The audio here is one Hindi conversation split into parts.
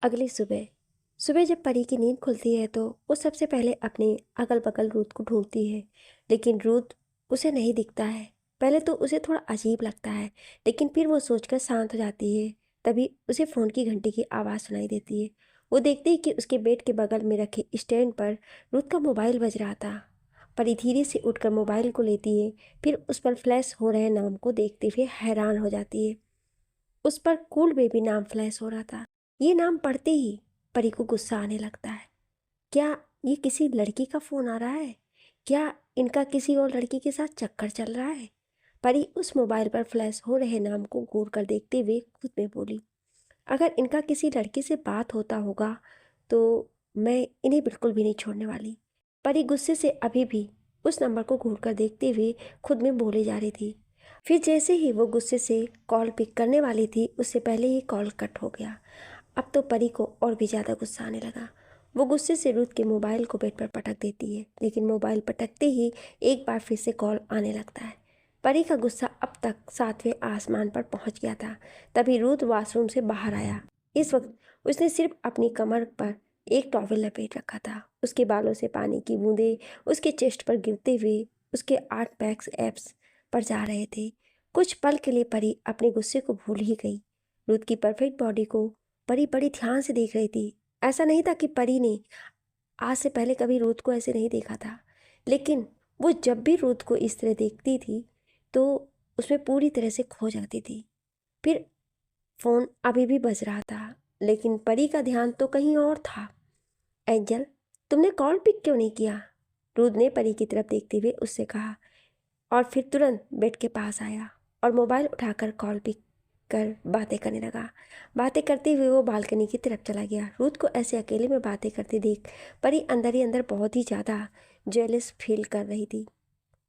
अगली सुबह सुबह जब परी की नींद खुलती है तो वो सबसे पहले अपने अगल बगल रूथ को ढूंढती है, लेकिन रूथ उसे नहीं दिखता है। पहले तो उसे थोड़ा अजीब लगता है, लेकिन फिर वो सोचकर शांत हो जाती है। तभी उसे फ़ोन की घंटी की आवाज़ सुनाई देती है। वो देखती है कि उसके बेड के बगल में रखे स्टैंड पर रूथ का मोबाइल बज रहा था। परी धीरे से उठकर मोबाइल को लेती है, फिर उस पर फ्लैश हो रहे नाम को देखते हुए हैरान हो जाती है। उस पर कूल बेबी नाम फ्लैश हो रहा था। ये नाम पढ़ते ही परी को गुस्सा आने लगता है। क्या ये किसी लड़की का फ़ोन आ रहा है? क्या इनका किसी और लड़की के साथ चक्कर चल रहा है? परी उस मोबाइल पर फ्लैश हो रहे नाम को घूर कर देखते हुए खुद में बोली, अगर इनका किसी लड़की से बात होता होगा तो मैं इन्हें बिल्कुल भी नहीं छोड़ने वाली। परी गुस्से से अभी भी उस नंबर को घूर कर देखते हुए खुद में बोले जा रही थी। फिर जैसे ही वो गुस्से से कॉल पिक करने वाली थी, उससे पहले ही कॉल कट हो गया। अब तो परी को और भी ज़्यादा गुस्सा आने लगा। वो गुस्से से रुद्र के मोबाइल को बेड पर पटक देती है, लेकिन मोबाइल पटकते ही एक बार फिर से कॉल आने लगता है। परी का गुस्सा अब तक 7वें आसमान पर पहुंच गया था। तभी रुद्र वॉशरूम से बाहर आया। इस वक्त उसने सिर्फ अपनी कमर पर एक टॉवेल लपेट रखा था। उसके बालों से पानी की बूंदें उसके चेस्ट पर गिरते हुए उसके 8 पैक्स एब्स पर जा रहे थे। कुछ पल के लिए परी अपने गुस्से को भूल ही गई। रुद्र की परफेक्ट बॉडी को परी बड़ी ध्यान से देख रही थी। ऐसा नहीं था कि परी ने आज से पहले कभी रुद्र को ऐसे नहीं देखा था, लेकिन वो जब भी रुद्र को इस तरह देखती थी तो उसमें पूरी तरह से खो जाती थी। फिर फ़ोन अभी भी बज रहा था, लेकिन परी का ध्यान तो कहीं और था। एंजल, तुमने कॉल पिक क्यों नहीं किया? रुद्र ने परी की तरफ देखते हुए उससे कहा, और फिर तुरंत बेड के पास आया और मोबाइल उठाकर कॉल पिक कर बातें करने लगा। बातें करते हुए वो बालकनी की तरफ चला गया। रुथ को ऐसे अकेले में बातें करते देख परी अंदर ही अंदर बहुत ही ज़्यादा जेलस फील कर रही थी।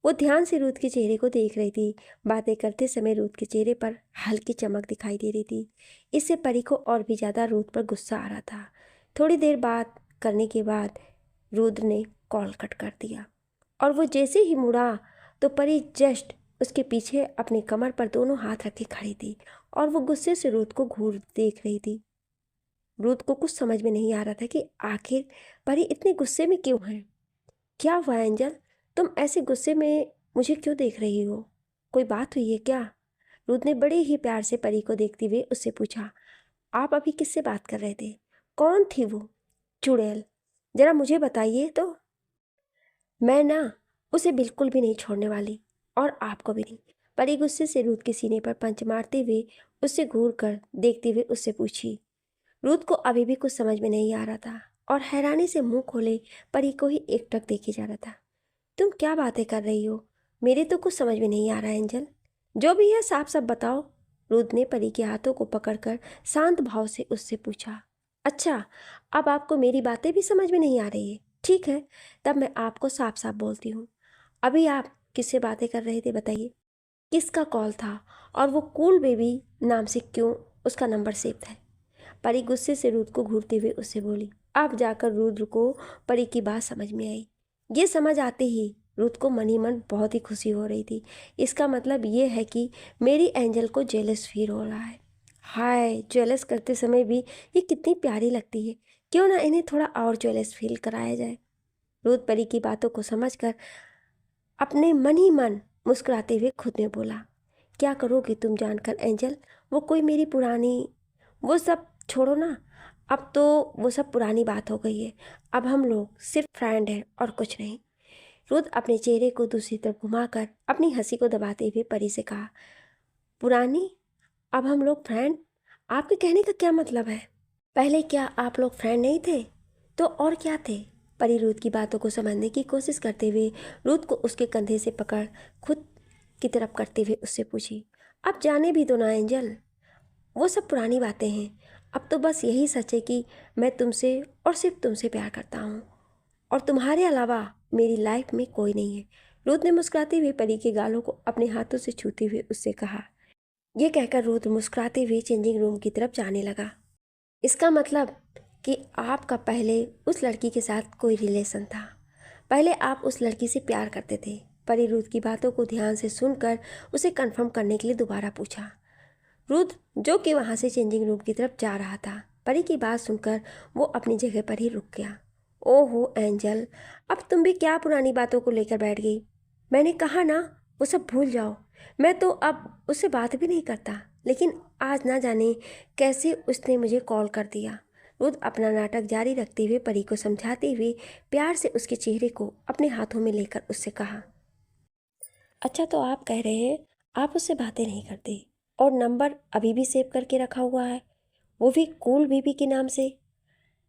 वो ध्यान से रुथ के चेहरे को देख रही थी। बातें करते समय रुथ के चेहरे पर हल्की चमक दिखाई दे रही थी। इससे परी को और भी ज़्यादा रुथ पर गुस्सा आ रहा था। थोड़ी देर बात करने के बाद रुद्र ने कॉल कट कर दिया और वो जैसे ही मुड़ा तो परी जस्ट उसके पीछे अपने कमर पर दोनों हाथ रखे खड़ी थी और वो गुस्से से रुद्र को घूर देख रही थी। रुद्र को कुछ समझ में नहीं आ रहा था कि आखिर परी इतने गुस्से में क्यों है। क्या हुआ एंजल, तुम ऐसे गुस्से में मुझे क्यों देख रही हो? कोई बात हुई है क्या? रुद्र ने बड़े ही प्यार से परी को देखते हुए उससे पूछा। आप अभी किससे बात कर रहे थे? कौन थी वो चुड़ैल? जरा मुझे बताइए तो। मैं ना उसे बिल्कुल भी नहीं छोड़ने वाली, और आपको भी नहीं। परी गुस्से से रूथ के सीने पर पंच मारते हुए उससे घूर कर देखते हुए उससे पूछी। रूथ को अभी भी कुछ समझ में नहीं आ रहा था और हैरानी से मुंह खोले परी को ही एकटक देखे जा रहा था। तुम क्या बातें कर रही हो? मेरे तो कुछ समझ में नहीं आ रहा है एंजल। जो भी है साफ साफ बताओ। रूथ ने परी के हाथों को पकड़कर शांत भाव से उससे पूछा। अच्छा, अब आपको मेरी बातें भी समझ में नहीं आ रही है? ठीक है, तब मैं आपको साफ साफ बोलती हूँ। अभी आप किससे बातें कर रहे थे बताइए? किसका कॉल था और वो कूल बेबी नाम से क्यों उसका नंबर सेव था? परी गुस्से से रुद्र को घूरते हुए उससे बोली। अब जाकर रुद्र को परी की बात समझ में आई। ये समझ आते ही रुद्र को मन ही मन बहुत ही खुशी हो रही थी। इसका मतलब ये है कि मेरी एंजल को जेलस फील हो रहा है। हाय, जेलस करते समय भी ये कितनी प्यारी लगती है। क्यों ना इन्हें थोड़ा और जेलस फील कराया जाए। रुद्र परी की बातों को समझकर अपने मन ही मन मुस्कुराते हुए खुद में बोला। क्या करोगी तुम जानकर एंजल? वो कोई मेरी पुरानी, वो सब छोड़ो ना। अब तो वो सब पुरानी बात हो गई है। अब हम लोग सिर्फ फ्रेंड हैं और कुछ नहीं। रुद्र अपने चेहरे को दूसरी तरफ घुमाकर अपनी हंसी को दबाते हुए परी से कहा। पुरानी? अब हम लोग फ्रेंड? आपके कहने का क्या मतलब है? पहले क्या आप लोग फ्रेंड नहीं थे? तो और क्या थे? परी रुद्र की बातों को समझने की कोशिश करते हुए रुद्र को उसके कंधे से पकड़ खुद की तरफ करते हुए उससे पूछी। अब जाने भी दो ना एंजल, वो सब पुरानी बातें हैं। अब तो बस यही सच है कि मैं तुमसे और सिर्फ तुमसे प्यार करता हूँ, और तुम्हारे अलावा मेरी लाइफ में कोई नहीं है। रुद्र ने मुस्कुराते हुए परी के गालों को अपने हाथों से छूते हुए उससे कहा। यह कहकर रुद्र मुस्कुराते हुए चेंजिंग रूम की तरफ जाने लगा। इसका मतलब कि आपका पहले उस लड़की के साथ कोई रिलेशन था? पहले आप उस लड़की से प्यार करते थे? परी रुद्र की बातों को ध्यान से सुनकर उसे कंफर्म करने के लिए दोबारा पूछा। रुद्र, जो कि वहाँ से चेंजिंग रूम की तरफ जा रहा था, परी की बात सुनकर वो अपनी जगह पर ही रुक गया। ओहो एंजल, अब तुम भी क्या पुरानी बातों को लेकर बैठ गई। मैंने कहा ना वो सब भूल जाओ। मैं तो अब उससे बात भी नहीं करता, लेकिन आज ना जाने कैसे उसने मुझे कॉल कर दिया। रुद्र अपना नाटक जारी रखते हुए परी को समझाते हुए प्यार से उसके चेहरे को अपने हाथों में लेकर उससे कहा, अच्छा तो आप कह रहे हैं आप उससे बातें नहीं करते और नंबर अभी भी सेव करके रखा हुआ है, वो भी कूल बीबी के नाम से।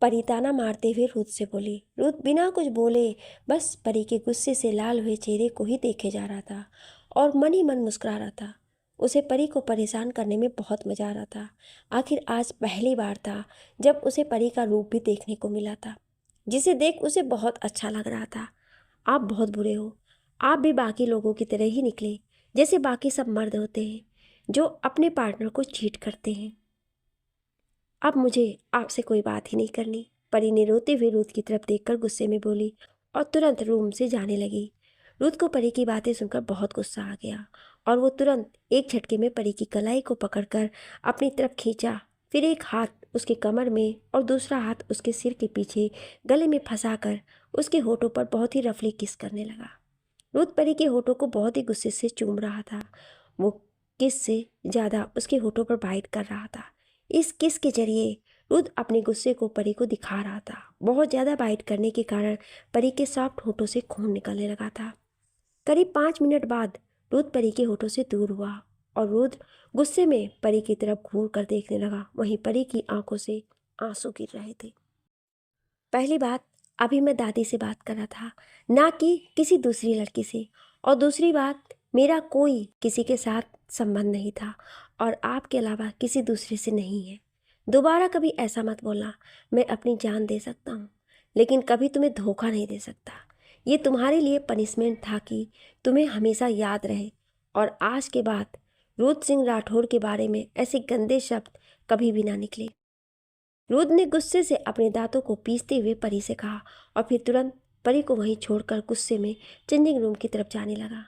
परी ताना मारते हुए रुद्र से बोली। रुद्र बिना कुछ बोले बस परी के गुस्से से लाल हुए चेहरे को ही देखे जा रहा था और मन ही मन मुस्कुरा रहा था। उसे परी को परेशान करने में बहुत मजा आ रहा था। आखिर आज पहली बार था जब उसे परी का रूप भी देखने को मिला था, जिसे देख उसे बहुत अच्छा लग रहा था। आप बहुत बुरे हो। आप भी बाकी लोगों की तरह ही निकले, जैसे बाकी सब मर्द होते हैं जो अपने पार्टनर को चीट करते हैं। अब मुझे आपसे कोई बात ही नहीं करनी, परी ने रोते हुए रुद्र की तरफ देखकर गुस्से में बोली और तुरंत रूम से जाने लगी। रुद्र को परी की बातें सुनकर बहुत गुस्सा आ गया और वो तुरंत एक झटके में परी की कलाई को पकड़कर अपनी तरफ खींचा। फिर एक हाथ उसके कमर में और दूसरा हाथ उसके सिर के पीछे गले में फंसाकर उसके होठों पर बहुत ही रफली किस करने लगा। रुद्र परी के होठों को बहुत ही गुस्से से चूम रहा था। वो किस से ज़्यादा उसके होठों पर बाइट कर रहा था। इस किस के जरिए रुद्र अपने गुस्से को परी को दिखा रहा था। बहुत ज़्यादा बाइट करने के कारण परी के सॉफ्ट होठों से खून निकलने लगा था। करीब 5 मिनट बाद रुद्र परी के होठों से दूर हुआ और रुद्र गुस्से में परी की तरफ घूर कर देखने लगा। वहीं परी की आंखों से आंसू गिर रहे थे। पहली बात, अभी मैं दादी से बात कर रहा था, ना कि किसी दूसरी लड़की से। और दूसरी बात, मेरा कोई किसी के साथ संबंध नहीं था और आपके अलावा किसी दूसरे से नहीं है। दोबारा कभी ऐसा मत बोलना। मैं अपनी जान दे सकता हूँ, लेकिन कभी तुम्हें धोखा नहीं दे सकता। ये तुम्हारे लिए पनिशमेंट था कि तुम्हें हमेशा याद रहे। और आज के बाद रुद्र सिंह राठौर के बारे में ऐसे गंदे शब्द कभी भी ना निकले। रुद्र ने गुस्से से अपने दांतों को पीसते हुए परी से कहा और फिर तुरंत परी को वहीं छोड़कर गुस्से में चेंजिंग रूम की तरफ जाने लगा।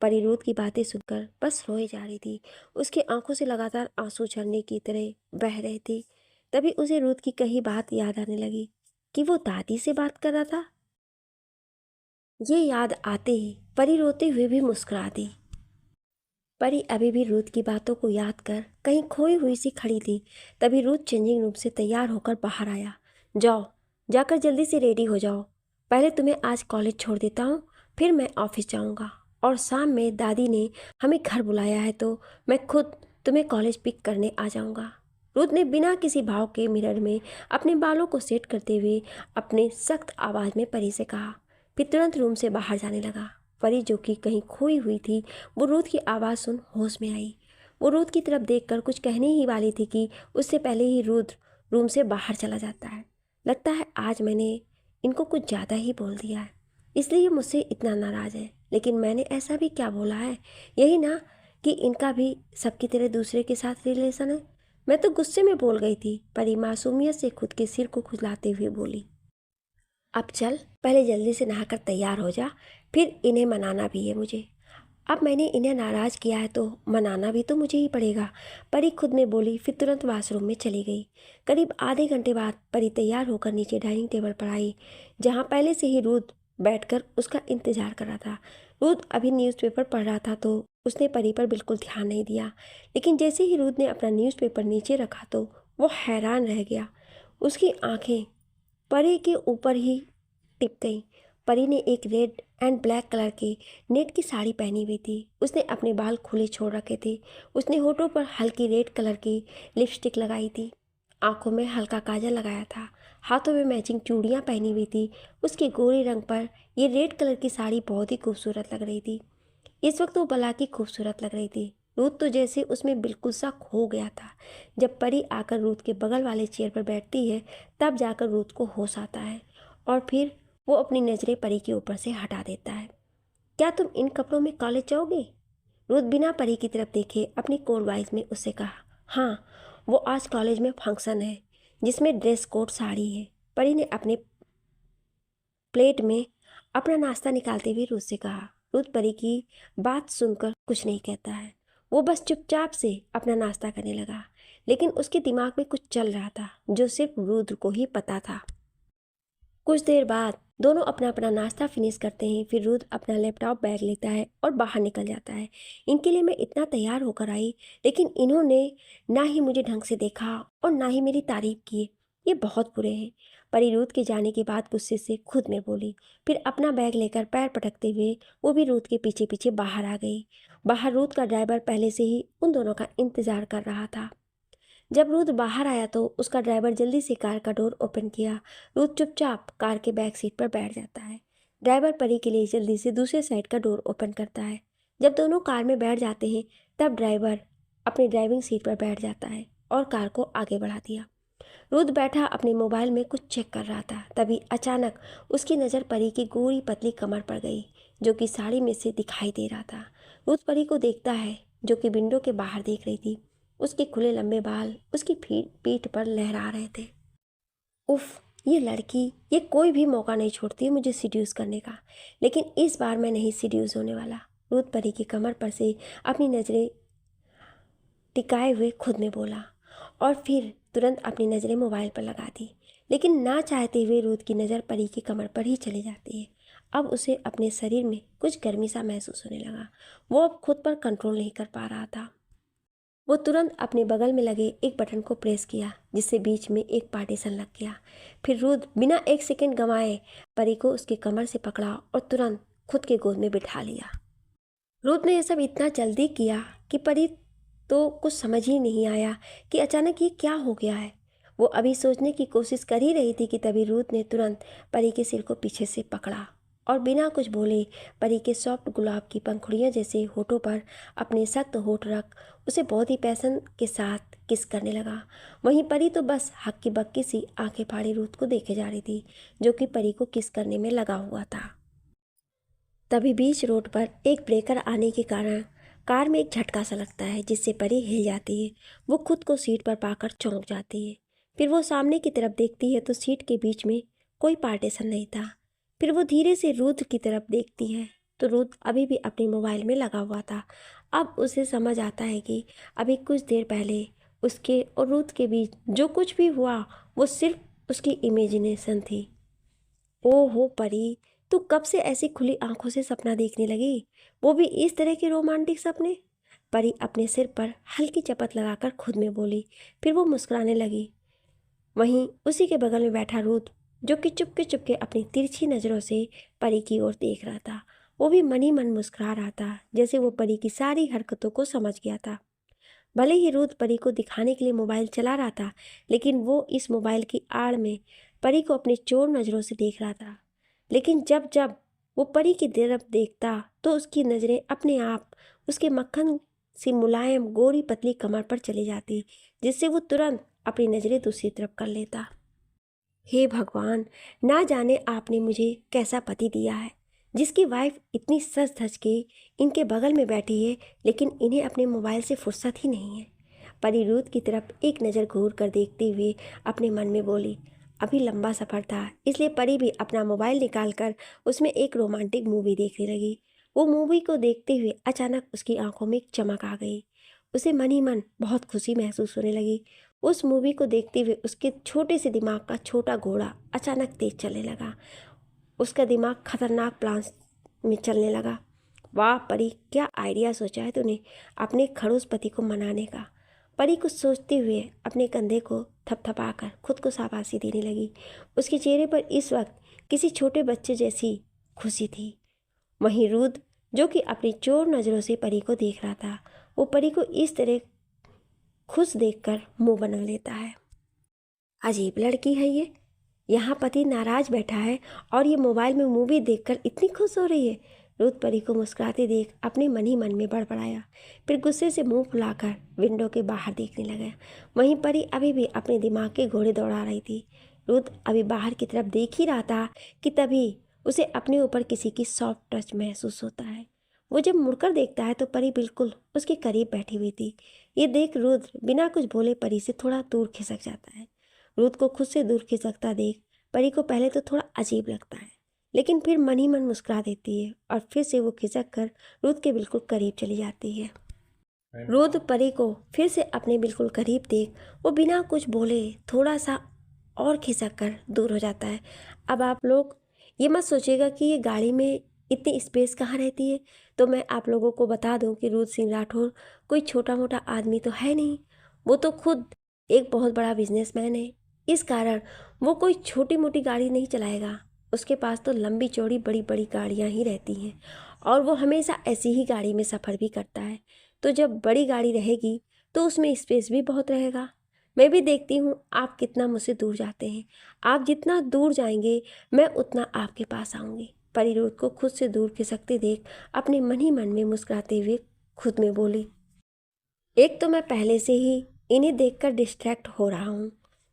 परी रुद्र की बातें सुनकर बस रोए जा रही थी। उसकी आंखों से लगातार आंसू झरने की तरह बह रहे थे। तभी उसे रुद्र की कही बात याद आने लगी कि वो दादी से बात कर रहा था। ये याद आते ही परी रोते हुए भी मुस्कुरा दी। परी अभी भी रुद्र की बातों को याद कर कहीं खोई हुई सी खड़ी थी। तभी रुद्र चेंजिंग रूम से तैयार होकर बाहर आया। जाओ, जाकर जल्दी से रेडी हो जाओ। पहले तुम्हें आज कॉलेज छोड़ देता हूँ, फिर मैं ऑफिस जाऊँगा और शाम में दादी ने हमें घर बुलाया है तो मैं खुद तुम्हें कॉलेज पिक करने आ जाऊँगा। रुद्र ने बिना किसी भाव के मिरर में अपने बालों को सेट करते हुए अपने सख्त आवाज़ में परी से कहा, फिर तुरंत रूम से बाहर जाने लगा। परी जो कि कहीं खोई हुई थी, वो रुद्र की आवाज़ सुन होश में आई। वो रुद्र की तरफ देखकर कुछ कहने ही वाली थी कि उससे पहले ही रुद्र रूम से बाहर चला जाता है। लगता है आज मैंने इनको कुछ ज़्यादा ही बोल दिया है, इसलिए ये मुझसे इतना नाराज़ है। लेकिन मैंने ऐसा भी क्या बोला है, यही ना कि इनका भी सबकी तरह दूसरे के साथ रिलेशन है। मैं तो गुस्से में बोल गई थी। परी मासूमियत से खुद के सिर को खुजलाते हुए बोली, अब चल, पहले जल्दी से नहाकर तैयार हो जा, फिर इन्हें मनाना भी है मुझे। अब मैंने इन्हें नाराज़ किया है तो मनाना भी तो मुझे ही पड़ेगा, परी खुद में बोली। फिर तुरंत वॉशरूम में चली गई। करीब आधे घंटे बाद परी तैयार होकर नीचे डाइनिंग टेबल पर आई, जहाँ पहले से ही रुद्र बैठकर उसका इंतजार कर रहा था। रुद्र अभी न्यूज़पेपर पढ़ रहा था तो उसने परी पर बिल्कुल ध्यान नहीं दिया। लेकिन जैसे ही रुद्र ने अपना न्यूज़पेपर नीचे रखा तो वो हैरान रह गया। उसकी आंखें परी के ऊपर ही टिप गई। परी ने एक रेड एंड ब्लैक कलर की नेट की साड़ी पहनी हुई थी। उसने अपने बाल खुले छोड़ रखे थे। उसने होठों पर हल्की रेड कलर की लिपस्टिक लगाई थी। आंखों में हल्का काजल लगाया था। हाथों में मैचिंग चूड़ियाँ पहनी हुई थी। उसके गोरे रंग पर ये रेड कलर की साड़ी बहुत ही खूबसूरत लग रही थी। इस वक्त वो भला की खूबसूरत लग रही थी। रूथ तो जैसे उसमें बिल्कुल सा खो गया था। जब परी आकर रूथ के बगल वाले चेयर पर बैठती है तब जाकर रूथ को होश आता है और फिर वो अपनी नज़रें परी के ऊपर से हटा देता है। क्या तुम इन कपड़ों में कॉलेज जाओगे? रूथ बिना परी की तरफ देखे अपनी कोड वाइज में उससे कहा, हाँ, वो आज कॉलेज में फंक्शन है जिसमें ड्रेस कोड साड़ी है। परी ने अपने प्लेट में अपना नाश्ता निकालते हुए रूथ से कहा। रूथ परी की बात सुनकर कुछ नहीं कहता है। वो बस चुपचाप से अपना नाश्ता करने लगा। लेकिन उसके दिमाग में कुछ चल रहा था जो सिर्फ रुद्र को ही पता था। कुछ देर बाद दोनों अपना अपना नाश्ता फिनिश करते हैं। फिर रुद्र अपना लैपटॉप बैग लेता है और बाहर निकल जाता है। इनके लिए मैं इतना तैयार होकर आई, लेकिन इन्होंने ना ही मुझे ढंग से देखा और ना ही मेरी तारीफ की। ये बहुत बुरे हैं। परी रुद्र के जाने के बाद गुस्से से खुद में बोली। फिर अपना बैग लेकर पैर पटकते हुए वो भी रुद्र के पीछे पीछे बाहर आ गई। बाहर रुद्र का ड्राइवर पहले से ही उन दोनों का इंतजार कर रहा था। जब रुद्र बाहर आया तो उसका ड्राइवर जल्दी से कार का डोर ओपन किया। रुद्र चुपचाप कार के बैक सीट पर बैठ जाता है। ड्राइवर परी के लिए जल्दी से दूसरे साइड का डोर ओपन करता है। जब दोनों कार में बैठ जाते हैं तब ड्राइवर अपनी ड्राइविंग सीट पर बैठ जाता है और कार को आगे बढ़ा दिया। रुद्र बैठा अपने मोबाइल में कुछ चेक कर रहा था। तभी अचानक उसकी नज़र परी की गोरी पतली कमर पर गई जो कि साड़ी में से दिखाई दे रहा था। रुद्र परी को देखता है जो कि विंडो के बाहर देख रही थी। उसके खुले लंबे बाल उसकी पीठ पर लहरा रहे थे। उफ, ये लड़की, ये कोई भी मौका नहीं छोड़ती है मुझे सीड्यूस करने का, लेकिन इस बार मैं नहीं सीड्यूस होने वाला। रुद्र परी की कमर पर से अपनी नज़रें टिकाए हुए खुद में बोला और फिर तुरंत अपनी नज़रें मोबाइल पर लगा दी। लेकिन ना चाहते हुए रुद्र की नज़र परी की कमर पर ही चली जाती है। अब उसे अपने शरीर में कुछ गर्मी सा महसूस होने लगा। वो अब खुद पर कंट्रोल नहीं कर पा रहा था। वो तुरंत अपने बगल में लगे एक बटन को प्रेस किया जिससे बीच में एक पार्टीशन लग गया। फिर रुद्र बिना एक सेकंड गंवाए परी को उसकी कमर से पकड़ा और तुरंत खुद के गोद में बिठा लिया। रुद्र ने यह सब इतना जल्दी किया कि परी तो कुछ समझ ही नहीं आया कि अचानक ये क्या हो गया है। वो अभी सोचने की कोशिश कर ही रही थी कि तभी रुद्र ने तुरंत परी के सिर को पीछे से पकड़ा और बिना कुछ बोले परी के सॉफ्ट गुलाब की पंखुड़ियाँ जैसे होठों पर अपने सख्त होठ रख उसे बहुत ही पैशन के साथ किस करने लगा। वहीं परी तो बस हक्की बक्की सी आंखें फाड़े रुद्र को देखे जा रही थी जो कि परी को किस करने में लगा हुआ था। तभी बीच रोड पर एक ब्रेकर आने के कारण कार में एक झटका सा लगता है जिससे परी हिल जाती है। वो खुद को सीट पर पाकर चौंक जाती है। फिर वो सामने की तरफ देखती है तो सीट के बीच में कोई पार्टीशन नहीं था। फिर वो धीरे से रुद्र की तरफ देखती है तो रुद्र अभी भी अपने मोबाइल में लगा हुआ था। अब उसे समझ आता है कि अभी कुछ देर पहले उसके और रुद्र के बीच जो कुछ भी हुआ वो सिर्फ उसकी इमेजिनेशन थी। ओहो परी, तू कब से ऐसी खुली आंखों से सपना देखने लगी, वो भी इस तरह के रोमांटिक सपने? परी अपने सिर पर हल्की चपत लगाकर खुद में बोली। फिर वो मुस्कुराने लगी। वहीं उसी के बगल में बैठा रुद्र जो कि चुपके चुपके अपनी तिरछी नज़रों से परी की ओर देख रहा था, वो भी मन ही मन मुस्कुरा रहा था जैसे वो परी की सारी हरकतों को समझ गया था। भले ही रुद्र परी को दिखाने के लिए मोबाइल चला रहा था, लेकिन वो इस मोबाइल की आड़ में परी को अपनी चोर नज़रों से देख रहा था। लेकिन जब जब वो परी की तरफ देखता तो उसकी नज़रें अपने आप उसके मक्खन सी मुलायम गोरी पतली कमर पर चली जाती जिससे वो तुरंत अपनी नज़रें दूसरी तरफ कर लेता। हे भगवान, ना जाने आपने मुझे कैसा पति दिया है जिसकी वाइफ इतनी सज धज के इनके बगल में बैठी है, लेकिन इन्हें अपने मोबाइल से फुर्सत ही नहीं है। परी रुद्र की तरफ एक नज़र घूर कर देखते हुए अपने मन में बोली। अभी लंबा सफ़र था इसलिए परी भी अपना मोबाइल निकाल कर उसमें एक रोमांटिक मूवी देखने लगी। वो मूवी को देखते हुए अचानक उसकी आंखों में एक चमक आ गई। उसे मन ही मन बहुत खुशी महसूस होने लगी। उस मूवी को देखते हुए उसके छोटे से दिमाग का छोटा घोड़ा अचानक तेज चलने लगा। उसका दिमाग खतरनाक प्लान में चलने लगा। वाह परी, क्या आइडिया सोचा है तूने अपने खड़ूस पति को मनाने का। परी कुछ सोचते हुए अपने कंधे को थपथपाकर खुद को शाबाशी देने लगी। उसके चेहरे पर इस वक्त किसी छोटे बच्चे जैसी खुशी थी। वहीं रुद्र जो कि अपनी चोर नज़रों से परी को देख रहा था, वो परी को इस तरह खुश देखकर मुंह बना लेता है। अजीब लड़की है ये, यहाँ पति नाराज बैठा है और ये मोबाइल में मूवी देखकर इतनी खुश हो रही है। रुद्र परी को मुस्कुराते देख अपने मन ही मन में बड़बड़ाया। फिर गुस्से से मुंह फुलाकर विंडो के बाहर देखने लगा। वहीं परी अभी भी अपने दिमाग के घोड़े दौड़ा रही थी। रुद्र अभी बाहर की तरफ देख ही रहा था कि तभी उसे अपने ऊपर किसी की सॉफ्ट टच महसूस होता है। वो जब मुड़कर देखता है तो परी बिल्कुल उसके करीब बैठी हुई थी। ये देख रुद्र बिना कुछ बोले परी से थोड़ा दूर खिसक जाता है। रुद्र को खुद से दूर खिसकता देख परी को पहले तो थोड़ा अजीब लगता है, लेकिन फिर मन ही मन मुस्कुरा देती है और फिर से वो खिसक कर रुद्र के बिल्कुल करीब चली जाती है। रुद्र परी को फिर से अपने बिल्कुल करीब देख वो बिना कुछ बोले थोड़ा सा और खिसक कर दूर हो जाता है। अब आप लोग ये मत सोचिएगा कि ये गाड़ी में इतनी स्पेस कहाँ रहती है। तो मैं आप लोगों को बता दूं कि रुद्र सिंह राठौर कोई छोटा मोटा आदमी तो है नहीं। वो तो खुद एक बहुत बड़ा बिजनेसमैन है। इस कारण वो कोई छोटी मोटी गाड़ी नहीं चलाएगा। उसके पास तो लंबी चौड़ी बड़ी बड़ी गाड़ियाँ ही रहती हैं और वो हमेशा ऐसी ही गाड़ी में सफ़र भी करता है। तो जब बड़ी गाड़ी रहेगी तो उसमें स्पेस भी बहुत रहेगा। मैं भी देखती हूँ आप कितना मुझसे दूर जाते हैं। आप जितना दूर जाएंगे मैं उतना आपके पास आऊँगी। परिरोध को खुद से दूर खिसकते देख अपने मन ही मन में मुस्कुराते हुए खुद में बोली, एक तो मैं पहले से ही इन्हें देखकर डिस्ट्रैक्ट हो रहा हूँ,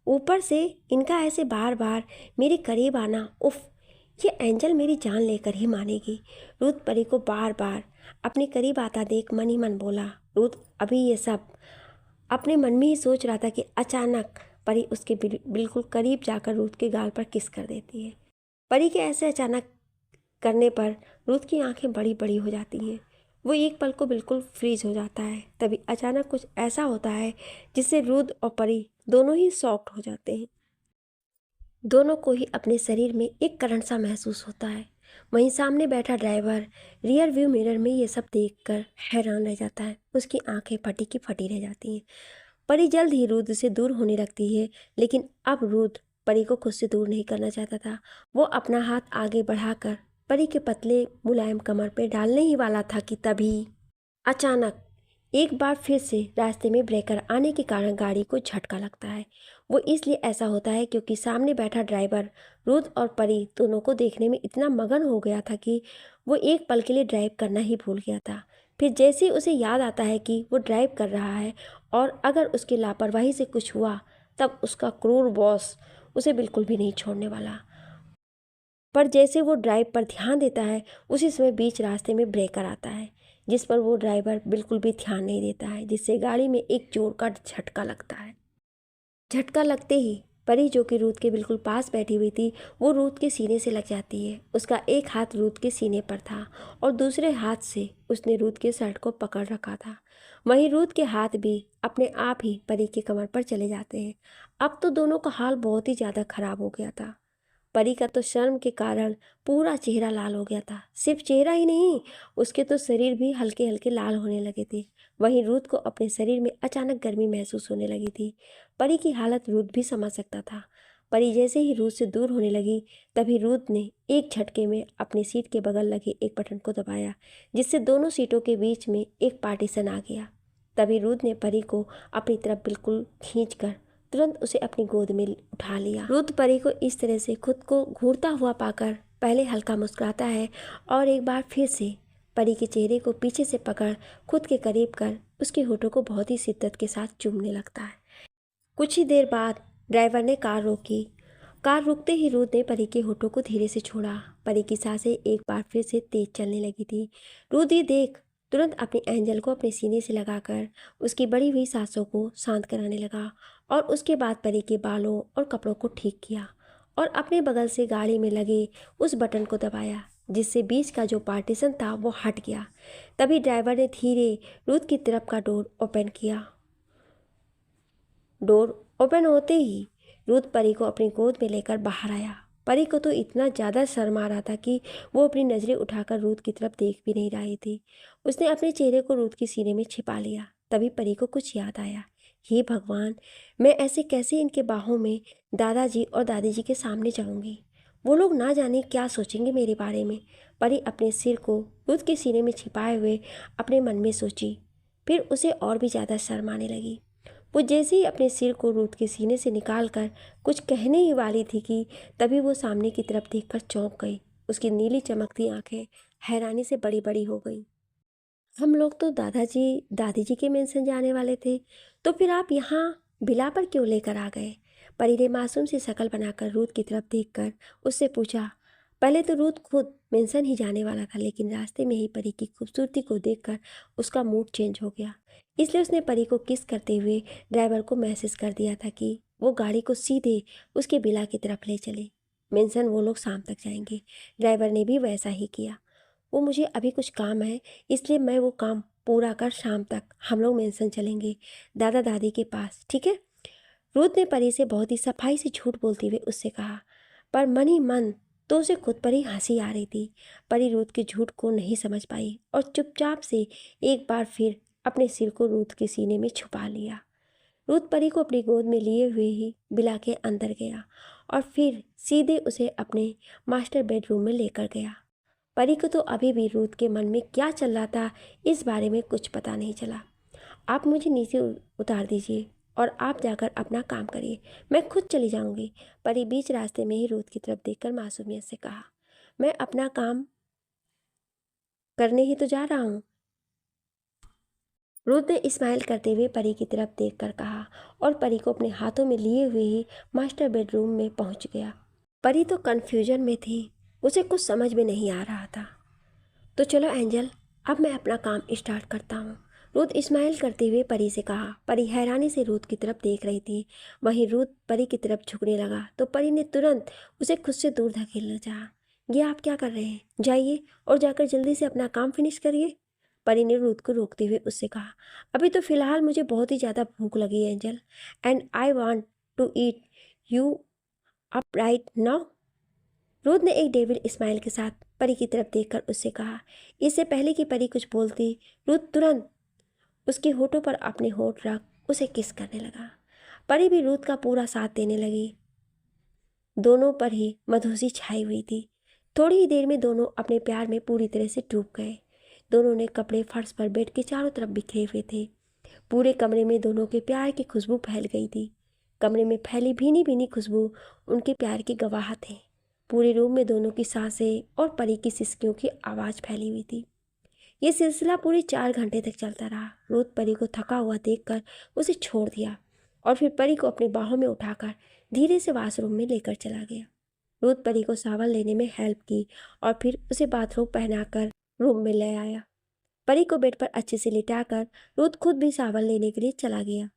ऊपर से इनका ऐसे बार बार मेरे करीब आना, उफ। ये एंजल मेरी जान लेकर ही मानेगी। रुद्र परी को बार बार अपने करीब आता देख मन ही मन बोला। रुद्र अभी ये सब अपने मन में ही सोच रहा था कि अचानक परी उसके बिल्कुल करीब जाकर रुद्र के गाल पर किस कर देती है। परी के ऐसे अचानक करने पर रुद्र की आंखें बड़ी बड़ी हो जाती हैं। वो एक पल को बिल्कुल फ्रीज हो जाता है। तभी अचानक कुछ ऐसा होता है जिससे रुद्र और परी दोनों ही शॉक्ड हो जाते हैं। दोनों को ही अपने शरीर में एक करंट सा महसूस होता है। वहीं सामने बैठा ड्राइवर रियर व्यू मिरर में ये सब देखकर हैरान रह जाता है। उसकी आंखें फटी की फटी रह जाती हैं। परी जल्द ही रुद्र से दूर होने लगती है, लेकिन अब रुद्र परी को खुद से दूर नहीं करना चाहता था। वो अपना हाथ आगे बढ़ाकर परी के पतले मुलायम कमर पे डालने ही वाला था कि तभी अचानक एक बार फिर से रास्ते में ब्रेकर आने के कारण गाड़ी को झटका लगता है। वो इसलिए ऐसा होता है क्योंकि सामने बैठा ड्राइवर रुद्र और परी दोनों को देखने में इतना मगन हो गया था कि वो एक पल के लिए ड्राइव करना ही भूल गया था। फिर जैसे ही उसे याद आता है कि वो ड्राइव कर रहा है और अगर उसकी लापरवाही से कुछ हुआ तब उसका क्रूर बॉस उसे बिल्कुल भी नहीं छोड़ने वाला। पर जैसे वो ड्राइव पर ध्यान देता है उसी समय बीच रास्ते में ब्रेकर आता है, जिस पर वो ड्राइवर बिल्कुल भी ध्यान नहीं देता है, जिससे गाड़ी में एक जोर का झटका लगता है। झटका लगते ही परी जो कि रूथ के बिल्कुल पास बैठी हुई थी वो रूथ के सीने से लग जाती है। उसका एक हाथ रूथ के सीने पर था और दूसरे हाथ से उसने रूथ के शर्ट को पकड़ रखा था। वहीं रूथ के हाथ भी अपने आप ही परी के कमर पर चले जाते हैं। अब तो दोनों का हाल बहुत ही ज़्यादा खराब हो गया था। परी का तो शर्म के कारण पूरा चेहरा लाल हो गया था। सिर्फ चेहरा ही नहीं, उसके तो शरीर भी हल्के हल्के लाल होने लगे थे। वहीं रुद्र को अपने शरीर में अचानक गर्मी महसूस होने लगी थी। परी की हालत रुद्र भी समझ सकता था। परी जैसे ही रुद्र से दूर होने लगी तभी रुद्र ने एक झटके में अपनी सीट के बगल लगे एक बटन को दबाया, जिससे दोनों सीटों के बीच में एक पार्टीशन आ गया। तभी रुद्र ने परी को अपनी तरफ बिल्कुल खींचकर तुरंत उसे अपनी गोद में उठा लिया। रुद्र परी को इस तरह से खुद को घूरता हुआ पाकर पहले हल्का मुस्कुराता है और एक बार फिर से परी के चेहरे को पीछे से पकड़ खुद के करीब कर उसके होठों को बहुत ही शिद्दत के साथ चूमने लगता है। कुछ ही देर बाद ड्राइवर ने कार रोकी। कार रुकते ही रुद्र ने परी के होठों को धीरे से छोड़ा। परी की सांसें एक बार फिर से तेज चलने लगी थी। रुद्र ये देख तुरंत अपनी एंजल को अपने सीने से लगाकर उसकी बढ़ी हुई सांसों को शांत कराने लगा और उसके बाद परी के बालों और कपड़ों को ठीक किया और अपने बगल से गाड़ी में लगे उस बटन को दबाया, जिससे बीच का जो पार्टीशन था वो हट गया। तभी ड्राइवर ने धीरे रुद्र की तरफ का डोर ओपन किया। डोर ओपन होते ही रुद्र परी को अपनी गोद में लेकर बाहर आया। परी को तो इतना ज़्यादा शर्म आ रहा था कि वो अपनी नज़रें उठाकर रुद्र की तरफ देख भी नहीं रही थी। उसने अपने चेहरे को रुद्र के सीने में छिपा लिया। तभी परी को कुछ याद आया। हे भगवान, मैं ऐसे कैसे इनके बाहों में दादाजी और दादी जी के सामने जाऊंगी? वो लोग ना जाने क्या सोचेंगे मेरे बारे में। परी अपने सिर को रुद्र के सीने में छिपाए हुए अपने मन में सोची। फिर उसे और भी ज़्यादा शर्म आने लगी। वो जैसे ही अपने सिर को रुद्र के सीने से निकाल कर कुछ कहने ही वाली थी कि तभी वो सामने की तरफ देखकर चौंक गई। उसकी नीली चमकती आंखें हैरानी से बड़ी बड़ी हो गई। हम लोग तो दादाजी दादी जी के मेंशन जाने वाले थे, तो फिर आप यहाँ बिला पर क्यों लेकर आ गए? परी ने मासूम सी शक्ल बनाकर रुद्र की तरफ देखकर उससे पूछा। पहले तो रुद्र खुद मेंशन ही जाने वाला था, लेकिन रास्ते में ही परी की खूबसूरती को देखकर उसका मूड चेंज हो गया। इसलिए उसने परी को किस करते हुए ड्राइवर को मैसेज कर दिया था कि वो गाड़ी को सीधे उसके बिला की तरफ ले चले। मेंशन वो लोग शाम तक जाएंगे। ड्राइवर ने भी वैसा ही किया। वो मुझे अभी कुछ काम है, इसलिए मैं वो काम पूरा कर शाम तक हम लोग मेंशन चलेंगे दादा दादी के पास, ठीक है? रूथ ने परी से बहुत ही सफाई से झूठ बोलते हुए उससे कहा, पर मन ही मन तो उसे खुद पर ही हंसी आ रही थी। परी रूथ के झूठ को नहीं समझ पाई और चुपचाप से एक बार फिर अपने सिर को रूथ के सीने में छुपा लिया। रूथ परी को अपनी गोद में लिए हुए ही बिला के अंदर गया और फिर सीधे उसे अपने मास्टर बेडरूम में लेकर गया। परी को तो अभी भी रूथ के मन में क्या चल रहा था इस बारे में कुछ पता नहीं चला। आप मुझे नीचे उतार दीजिए और आप जाकर अपना काम करिए, मैं खुद चली जाऊंगी। परी बीच रास्ते में ही रूथ की तरफ देखकर मासूमियत से कहा, मैं अपना काम करने ही तो जा रहा हूँ। रूथ ने स्माइल करते हुए परी की तरफ देखकर कहा और परी को अपने हाथों में लिए हुए ही मास्टर बेडरूम में पहुंच गया। परी तो कन्फ्यूजन में थी, उसे कुछ समझ में नहीं आ रहा था। तो चलो एंजल, अब मैं अपना काम स्टार्ट करता हूँ, रूथ स्माइल करते हुए परी से कहा। परी हैरानी से रूथ की तरफ देख रही थी। वहीं रूथ परी की तरफ झुकने लगा तो परी ने तुरंत उसे खुद से दूर धकेलना चाहा। ये आप क्या कर रहे हैं? जाइए और जाकर जल्दी से अपना काम फिनिश करिए। परी ने रूथ को रोकते हुए उससे कहा, अभी तो फिलहाल मुझे बहुत ही ज़्यादा भूख लगी है angel, and I want to eat you up right now. Ruth ने एक डेविल स्माइल के साथ परी की तरफ देखकर उससे कहा। इससे पहले कि परी कुछ बोलती, रूथ तुरंत उसके होठों पर अपने होठ रख उसे किस करने लगा। परी भी रूथ का पूरा साथ देने लगी। दोनों पर ही मधुसी छाई हुई थी। थोड़ी ही देर में दोनों अपने प्यार में पूरी तरह से डूब गए। दोनों ने कपड़े फर्श पर बेड के चारों तरफ बिखरे हुए थे। पूरे कमरे में दोनों के प्यार की खुशबू फैल गई थी। कमरे में फैली भीनी भीनी खुशबू उनके प्यार की गवाह थे। पूरे रूम में दोनों की सांसें और परी की सिसकियों की आवाज़ फैली हुई थी। ये सिलसिला पूरे 4 घंटे तक चलता रहा। रूथ परी को थका हुआ देखकर उसे छोड़ दिया और फिर परी को अपनी बाहों में उठाकर धीरे से वॉशरूम में लेकर चला गया। रूथ परी को सावन लेने में हेल्प की और फिर उसे बाथरूम पहनाकर रूम में ले आया। परी को बेड पर अच्छे से लिटाकर रूथ खुद भी सावन लेने के लिए चला गया।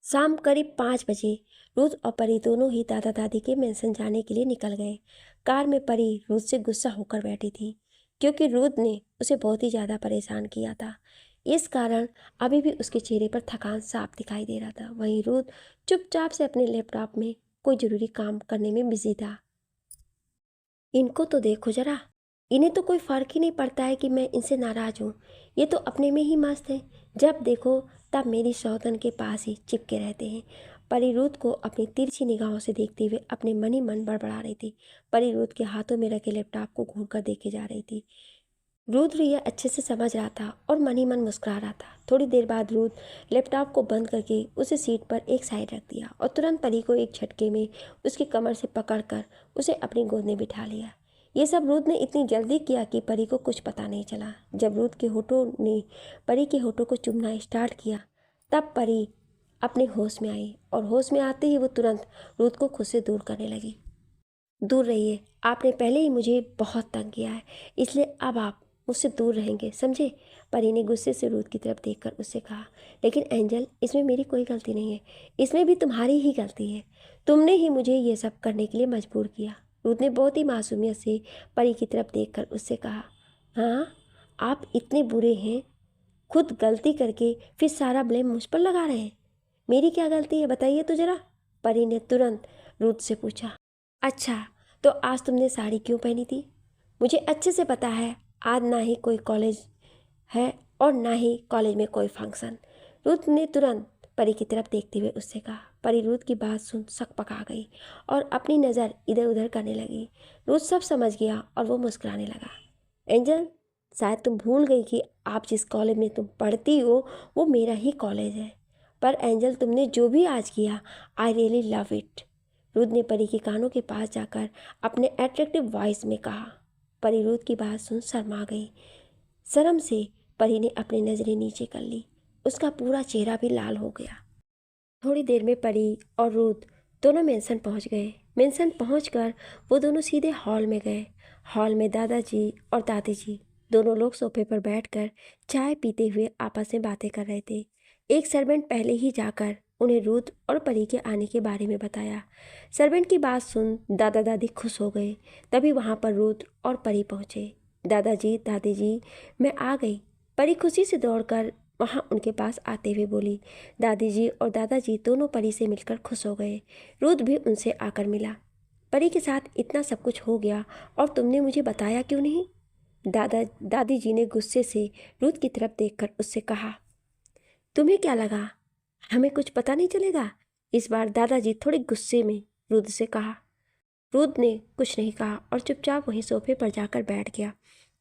शाम करीब 5 बजे रूथ और परी दोनों ही दादा दादी के मेंशन जाने के लिए निकल गए। कार में परी रूथ से गुस्सा होकर बैठी थी क्योंकि रूथ ने उसे बहुत ही ज़्यादा परेशान किया था। इस कारण अभी भी उसके चेहरे पर थकान साफ दिखाई दे रहा था। वहीं रूथ चुपचाप से अपने लैपटॉप में कोई ज़रूरी काम करने में बिजी था। इनको तो देखो जरा, इन्हें तो कोई फ़र्क ही नहीं पड़ता है कि मैं इनसे नाराज़ हूँ। ये तो अपने में ही मस्त हैं, जब देखो तब मेरी सौतन के पास ही चिपके रहते हैं। परी रूथ को अपनी तिरछी निगाहों से देखते हुए अपने मन ही मन बड़बड़ा रही थी। परी रूथ के हाथों में रखे लैपटॉप को घूर कर देखे जा रही थी। रूथ यह अच्छे से समझ रहा था और मन ही मन मुस्कुरा रहा था। थोड़ी देर बाद रूथ लैपटॉप को बंद करके उसे सीट पर एक साइड रख दिया और तुरंत परी को एक झटके में उसकी कमर से पकड़कर उसे अपनी गोद में बिठा लिया। ये सब रूथ ने इतनी जल्दी किया कि परी को कुछ पता नहीं चला। जब रूथ के होठों ने परी के होठों को चूमना स्टार्ट किया तब परी अपने होश में आई और होश में आते ही वो तुरंत रूथ को खुद से दूर करने लगी। दूर रहिए, आपने पहले ही मुझे बहुत तंग किया है, इसलिए अब आप मुझसे दूर रहेंगे, समझे? परी ने गुस्से से रूथ की तरफ देखकर उससे कहा। लेकिन एंजल, इसमें मेरी कोई गलती नहीं है, इसमें भी तुम्हारी ही गलती है। तुमने ही मुझे ये सब करने के लिए मजबूर किया। रूथ ने बहुत ही मासूमियत से परी की तरफ देखकर उससे कहा। हाँ, आप इतने बुरे हैं, खुद गलती करके फिर सारा ब्लेम मुझ पर लगा रहे हैं। मेरी क्या गलती है, बताइए तो ज़रा, परी ने तुरंत रूथ से पूछा। अच्छा, तो आज तुमने साड़ी क्यों पहनी थी? मुझे अच्छे से पता है आज ना ही कोई कॉलेज है और ना ही कॉलेज में कोई फंक्शन। रूथ ने तुरंत परी की तरफ देखते हुए उससे कहा। परी रूथ की बात सुन सकपका गई और अपनी नज़र इधर उधर करने लगी। रूथ सब समझ गया और वो मुस्कुराने लगा। एंजल, शायद तुम भूल गई कि आप जिस कॉलेज में तुम पढ़ती हो वो मेरा ही कॉलेज है। पर एंजल, तुमने जो भी आज किया, I really love it. Ruth ने परी के कानों के पास जाकर अपने अट्रैक्टिव वॉइस में कहा। परी रूथ की बात सुन शर्मा गई। शर्म से परी ने अपनी नज़रें नीचे कर ली। उसका पूरा चेहरा भी लाल हो गया। थोड़ी देर में परी और रूथ दोनों मेंशन पहुंच गए। मेंशन पहुंचकर वो दोनों सीधे हॉल में गए। हॉल में दादाजी और दादी जी दोनों लोग सोफे पर बैठकर चाय पीते हुए आपस में बातें कर रहे थे। एक सर्वेंट पहले ही जाकर उन्हें रूथ और परी के आने के बारे में बताया। सर्वेंट की बात सुन दादा दादी खुश हो गए। तभी वहाँ पर रूथ और परी पहुँचे। दादाजी, दादी जी, मैं आ गई। परी खुशी से दौड़कर वहाँ उनके पास आते हुए बोली। दादी जी और दादाजी दोनों परी से मिलकर खुश हो गए। रुद्र भी उनसे आकर मिला। परी के साथ इतना सब कुछ हो गया और तुमने मुझे बताया क्यों नहीं? दादी जी ने गुस्से से रुद्र की तरफ देखकर उससे कहा। तुम्हें क्या लगा हमें कुछ पता नहीं चलेगा? इस बार दादाजी थोड़े गुस्से में रुद्र से कहा। रुद्र ने कुछ नहीं कहा और चुपचाप वहीं सोफे पर जाकर बैठ गया।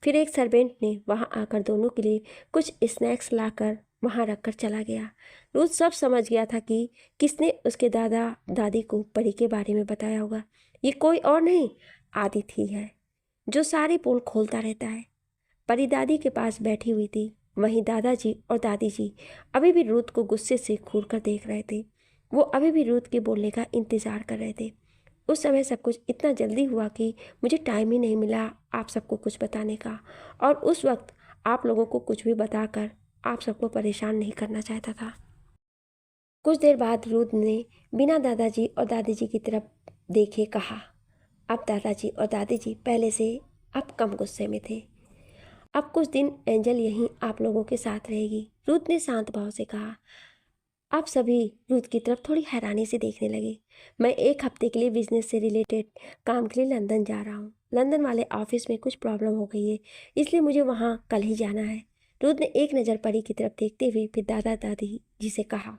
फिर एक सर्वेंट ने वहां आकर दोनों के लिए कुछ स्नैक्स लाकर वहां रखकर चला गया। रुद्र सब समझ गया था कि किसने उसके दादा दादी को परी के बारे में बताया होगा। ये कोई और नहीं, आदित्य ही है, जो सारी पोल खोलता रहता है। परी दादी के पास बैठी हुई थी। वहीं दादाजी और दादी जी अभी भी रुद्र को गुस्से से घूर कर देख रहे थे। वो अभी भी रुद्र के बोलने का इंतजार कर रहे थे। उस समय सब कुछ इतना जल्दी हुआ कि मुझे टाइम ही नहीं मिला आप सबको कुछ बताने का, और उस वक्त आप लोगों को कुछ भी बताकर आप सबको परेशान नहीं करना चाहता था। कुछ देर बाद रुद्र ने बिना दादाजी और दादी जी की तरफ देखे कहा। अब दादाजी और दादी जी पहले से अब कम गुस्से में थे। अब कुछ दिन एंजल यहीं आप लोगों के साथ रहेगी, रुद्र ने शांत भाव से कहा। आप सभी रुद्र की तरफ थोड़ी हैरानी से देखने लगे। मैं एक हफ्ते के लिए बिजनेस से रिलेटेड काम के लिए लंदन जा रहा हूँ। लंदन वाले ऑफिस में कुछ प्रॉब्लम हो गई है, इसलिए मुझे वहाँ कल ही जाना है। रुद्र ने एक नज़र परी की तरफ देखते हुए फिर दादा दादी जी से कहा।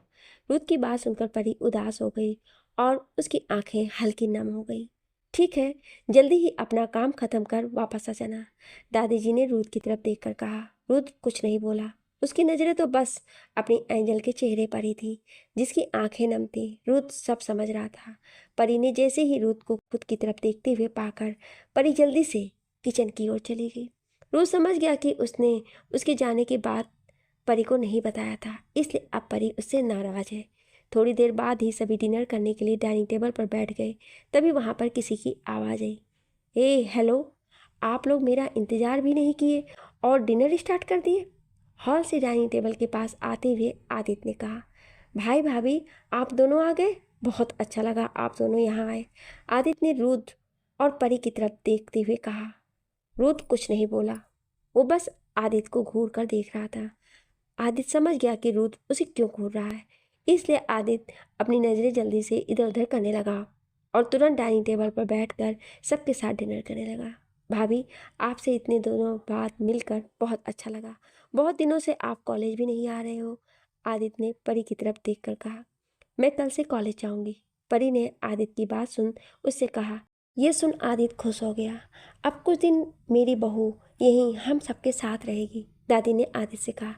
रुद्र की बात सुनकर परी उदास हो गई और उसकी आंखें हल्की नम हो गई। ठीक है, जल्दी ही अपना काम खत्म कर वापस आ जाना, दादी जी ने रुद्र की तरफ देखकर कहा। रुद्र कुछ नहीं बोला। उसकी नज़रें तो बस अपनी एंजल के चेहरे पर ही थी, जिसकी आंखें नम थी। रुद्र सब समझ रहा था। परी ने जैसे ही रुद्र को खुद की तरफ देखते हुए पाकर परी जल्दी से किचन की ओर चली गई। रुद्र समझ गया कि उसने उसके जाने के बाद परी को नहीं बताया था, इसलिए अब परी उससे नाराज है। थोड़ी देर बाद ही सभी डिनर करने के लिए डाइनिंग टेबल पर बैठ गए। तभी वहाँ पर किसी की आवाज़ आई। हेलो, आप लोग मेरा इंतज़ार भी नहीं किए और डिनर स्टार्ट कर दिए? हॉल से डाइनिंग टेबल के पास आते हुए आदित्य ने कहा। भाई भाभी, आप दोनों आ गए, बहुत अच्छा लगा आप दोनों यहाँ आए, आदित्य ने रुद्र और परी की तरफ देखते हुए कहा। रुद्र कुछ नहीं बोला, वो बस आदित्य को घूर कर देख रहा था। आदित्य समझ गया कि रुद्र उसे क्यों घूर रहा है, इसलिए आदित्य अपनी नज़रें जल्दी से इधर उधर करने लगा और तुरंत डाइनिंग टेबल पर बैठकर सबके साथ डिनर करने लगा। भाभी, आपसे इतने दोनों बात मिलकर बहुत अच्छा लगा। बहुत दिनों से आप कॉलेज भी नहीं आ रहे हो, आदित्य ने परी की तरफ देखकर कहा। मैं कल से कॉलेज जाऊंगी, परी ने आदित्य की बात सुन उससे कहा। यह सुन आदित्य खुश हो गया। अब कुछ दिन मेरी बहू यहीं हम सबके साथ रहेगी, दादी ने आदित्य से कहा।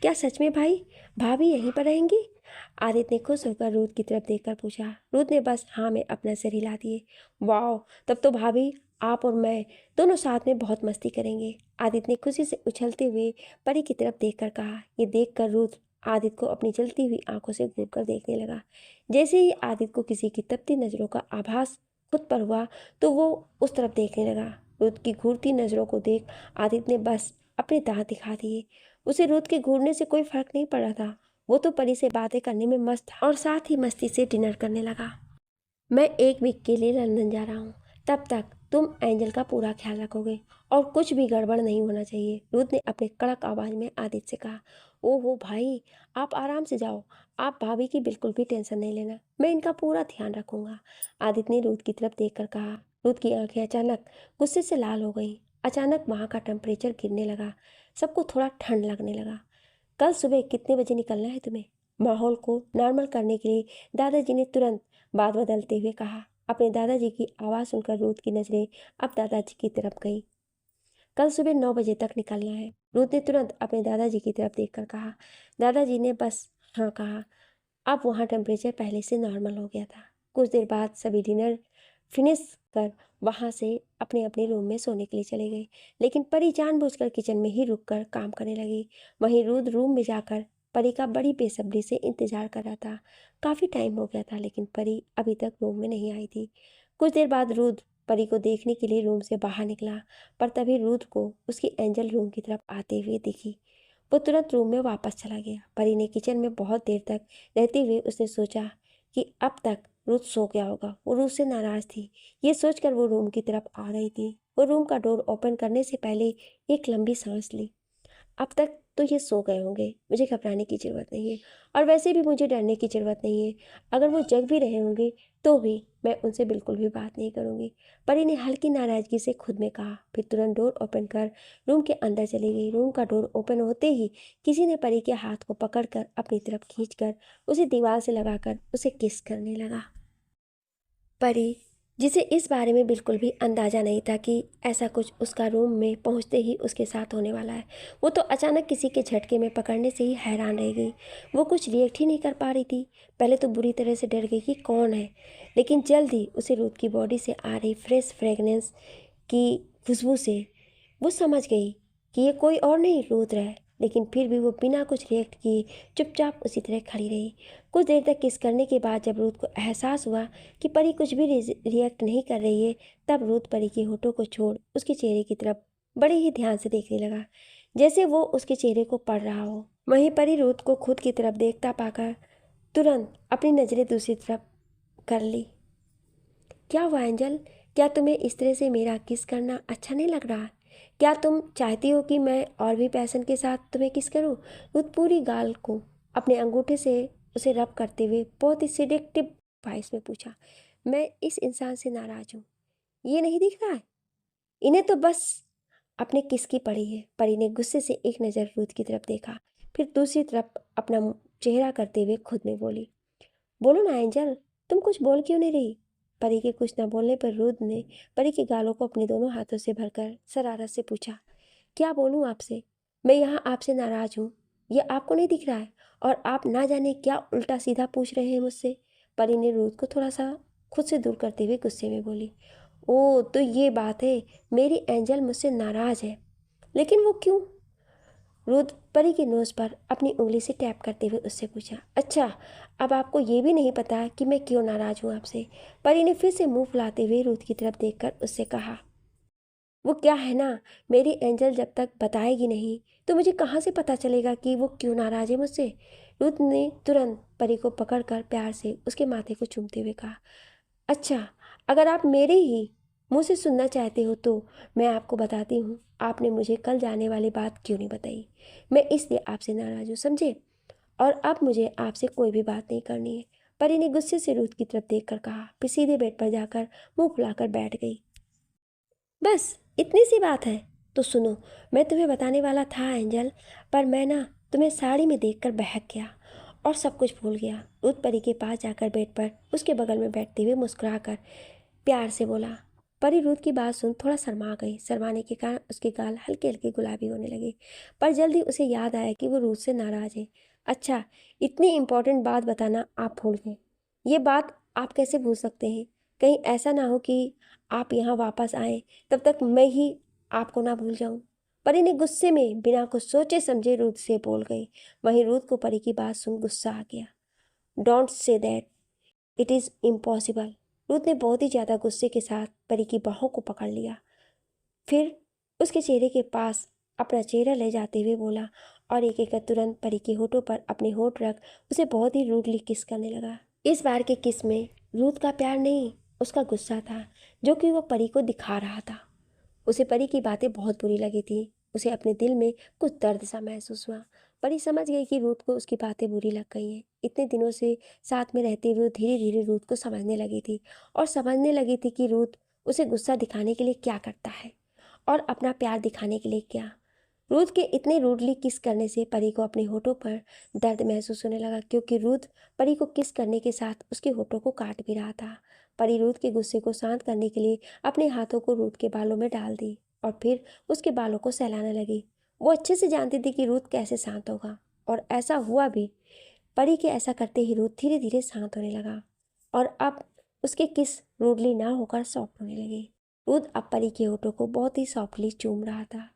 क्या सच में भाई? भाभी यहीं पर रहेंगी? आदित्य ने खुश होकर रुद्र की तरफ देखकर पूछा। रुद्र ने बस हाँ में अपना सिर हिला दिए। वाह, तब तो भाभी आप और मैं दोनों साथ में बहुत मस्ती करेंगे, आदित्य ने खुशी से उछलते हुए परी की तरफ देखकर कहा। ये देखकर रुद्र आदित्य को अपनी जलती हुई आंखों से घूर कर देखने लगा। जैसे ही आदित्य को किसी की तपती नज़रों का आभास खुद पर हुआ तो वो उस तरफ देखने लगा। रुद्र की घूरती नज़रों को देख आदित्य ने बस अपने दांत दिखा दिए। उसे रुद्र के घूरने से कोई फर्क नहीं पड़ा था। वो तो परी से बातें करने में मस्त था और साथ ही मस्ती से डिनर करने लगा। मैं एक वीक के लिए लंदन जा रहा हूँ, तब तक तुम एंजल का पूरा ख्याल रखोगे और कुछ भी गड़बड़ नहीं होना चाहिए, रुद्र ने अपने कड़क आवाज़ में आदित्य से कहा। ओहो भाई, आप आराम से जाओ, आप भाभी की बिल्कुल भी टेंशन नहीं लेना, मैं इनका पूरा ध्यान रखूंगा, आदित्य ने रुद्र की तरफ देखकर कहा। रुद्र की आंखें अचानक गुस्से से लाल हो गईं। अचानक वहाँ का टेम्परेचर गिरने लगा। सबको थोड़ा ठंड लगने लगा। कल सुबह कितने बजे निकलना है तुम्हें? माहौल को नॉर्मल करने के लिए दादाजी ने तुरंत बात बदलते हुए कहा। अपने दादाजी की आवाज़ सुनकर रुद्र की नज़रें अब दादाजी की तरफ गई। कल सुबह 9 बजे तक निकलना है, रुद्र ने तुरंत अपने दादाजी की तरफ देखकर कहा। दादाजी ने बस हाँ कहा। अब वहाँ टेम्परेचर पहले से नॉर्मल हो गया था। कुछ देर बाद सभी डिनर फिनिश कर वहाँ से अपने अपने रूम में सोने के लिए चले गए, लेकिन परी जानबूझकर किचन में ही रुककर काम करने लगी। वहीं रुद्र रूम में जाकर परी का बड़ी बेसब्री से इंतजार कर रहा था। काफ़ी टाइम हो गया था लेकिन परी अभी तक रूम में नहीं आई थी। कुछ देर बाद रुद्र परी को देखने के लिए रूम से बाहर निकला, पर तभी रुद्र को उसकी एंजल रूम की तरफ आते हुए दिखी। वो तुरंत रूम में वापस चला गया। परी ने किचन में बहुत देर तक रहते हुए उसने सोचा कि अब तक रुद्र सो गया होगा। वो रुद्र से नाराज़ थी। ये सोचकर वो रूम की तरफ आ रही थी। वो रूम का डोर ओपन करने से पहले एक लंबी सांस ली। अब तक तो ये सो गए होंगे, मुझे घबराने की ज़रूरत नहीं है, और वैसे भी मुझे डरने की ज़रूरत नहीं है। अगर वो जग भी रहे होंगे तो भी मैं उनसे बिल्कुल भी बात नहीं करूँगी। परी ने हल्की नाराज़गी से खुद में कहा, फिर तुरंत डोर ओपन कर रूम के अंदर चली गई। रूम का डोर ओपन होते ही किसी ने परी के हाथ को पकड़कर अपनी तरफ खींचकर उसे दीवार से लगाकर उसे किस करने लगा। परी, जिसे इस बारे में बिल्कुल भी अंदाज़ा नहीं था कि ऐसा कुछ उसका रूम में पहुंचते ही उसके साथ होने वाला है, वो तो अचानक किसी के झटके में पकड़ने से ही हैरान रह गई। वो कुछ रिएक्ट ही नहीं कर पा रही थी। पहले तो बुरी तरह से डर गई कि कौन है, लेकिन जल्द ही उसे रूथ की बॉडी से आ रही फ्रेश फ्रेगनेंस की खुशबू से वो समझ गई कि ये कोई और नहीं रूथ है। लेकिन फिर भी वो बिना कुछ रिएक्ट किए चुपचाप उसी तरह खड़ी रही। कुछ देर तक किस करने के बाद जब रूथ को एहसास हुआ कि परी कुछ भी रिएक्ट नहीं कर रही है, तब रूथ परी के होठों को छोड़ उसके चेहरे की तरफ बड़े ही ध्यान से देखने लगा, जैसे वो उसके चेहरे को पढ़ रहा हो। वहीं परी रूथ को खुद की तरफ देखता पाकर तुरंत अपनी नज़रें दूसरी तरफ कर ली। क्या हुआ एंजल? क्या तुम्हें इस तरह से मेरा किस करना अच्छा नहीं लग रहा? क्या तुम चाहती हो कि मैं और भी पैशन के साथ तुम्हें किस करूं? रुत पूरी गाल को अपने अंगूठे से उसे रब करते हुए बहुत ही सिडेक्टिव वॉइस में पूछा। मैं इस इंसान से नाराज हूँ, ये नहीं दिख रहा है? इन्हें तो बस अपने किस की पड़ी है। परी ने गुस्से से एक नज़र रुत की तरफ देखा, फिर दूसरी तरफ अपना चेहरा करते हुए खुद में बोली, बोलो ना एंजल, तुम कुछ बोल क्यों नहीं रही? परी के कुछ न बोलने पर रुद ने परी के गालों को अपने दोनों हाथों से भरकर शरारत से पूछा, क्या बोलूं आपसे? मैं यहाँ आपसे नाराज हूँ, ये आपको नहीं दिख रहा है? और आप ना जाने क्या उल्टा सीधा पूछ रहे हैं मुझसे। परी ने रुद को थोड़ा सा खुद से दूर करते हुए गुस्से में बोली, ओ तो ये बात है, मेरी एंजल मुझसे नाराज है, लेकिन वो क्यों? रुद परी के नोज पर अपनी उंगली से टैप करते हुए उससे पूछा, अच्छा अब आपको ये भी नहीं पता कि मैं क्यों नाराज हूँ आपसे? परी ने फिर से मुंह फुलाते हुए रुद की तरफ देखकर उससे कहा, वो क्या है ना, मेरी एंजल जब तक बताएगी नहीं तो मुझे कहाँ से पता चलेगा कि वो क्यों नाराज है मुझसे? रुद ने तुरंत परी को पकड़कर प्यार से उसके माथे को चूमते हुए कहा, अच्छा अगर आप मेरे ही मुँह से सुनना चाहते हो तो मैं आपको बताती हूँ, आपने मुझे कल जाने वाली बात क्यों नहीं बताई। मैं इसलिए आपसे नाराज हूँ, समझे? और अब मुझे आपसे कोई भी बात नहीं करनी है। परी ने गुस्से से रूथ की तरफ देखकर कहा, फिर सीधे बेड पर जाकर मुंह फुलाकर बैठ गई। बस इतनी सी बात है? तो सुनो, मैं तुम्हें बताने वाला था एंजल, पर मैं ना तुम्हें साड़ी में देखकर बहक गया और सब कुछ भूल गया। रूथ परी के पास जाकर बेड पर उसके बगल में बैठते हुए मुस्कुराकर प्यार से बोला। परी रूथ की बात सुन थोड़ा शर्मा गई। शर्माने के कारण उसके गाल हल्के हल्के गुलाबी होने लगे, पर जल्दी उसे याद आया कि वो रूथ से नाराज है। अच्छा, इतनी इम्पोर्टेंट बात बताना आप भूल गए। ये बात आप कैसे भूल सकते हैं? कहीं ऐसा ना हो कि आप यहाँ वापस आए तब तक मैं ही आपको ना भूल जाऊँ। परी ने गुस्से में बिना कुछ सोचे समझे रूथ से बोल गई। वहीं रूथ को परी की बात सुन गुस्सा आ गया। Don't say that, it is impossible. Ruth ने बहुत ही ज़्यादा गुस्से के साथ परी की बाहों को पकड़ लिया, फिर उसके चेहरे के पास अपना चेहरा ले जाते हुए बोला और एक एक तुरंत परी के होठों पर अपने होठ रख उसे बहुत ही रूडली किस करने लगा। इस बार के किस में रुथ का प्यार नहीं, उसका गुस्सा था जो कि वो परी को दिखा रहा था। उसे परी की बातें बहुत बुरी लगी थी। उसे अपने दिल में कुछ दर्द सा महसूस हुआ। परी समझ गई कि रूथ को उसकी बातें बुरी लग गई हैं। इतने दिनों से साथ में रहते हुए धीरे धीरे रूथ को समझने लगी थी, और समझने लगी थी कि रूथ उसे गुस्सा दिखाने के लिए क्या करता है और अपना प्यार दिखाने के लिए क्या। रूथ के इतने रूडली किस करने से परी को अपने होठों पर दर्द महसूस होने लगा, क्योंकि रूथ परी को किस करने के साथ उसके होठों को काट भी रहा था। परी रूथ के गुस्से को शांत करने के लिए अपने हाथों को रूथ के बालों में डाल दी और फिर उसके बालों को सहलाने लगी। वो अच्छे से जानती थी कि रूथ कैसे शांत होगा, और ऐसा हुआ भी। परी के ऐसा करते ही रूथ धीरे धीरे शांत होने लगा और अब उसके किस रूडली ना होकर सॉफ्ट होने लगी। रूथ अब परी के होठों को बहुत ही सॉफ्टली चूम रहा था।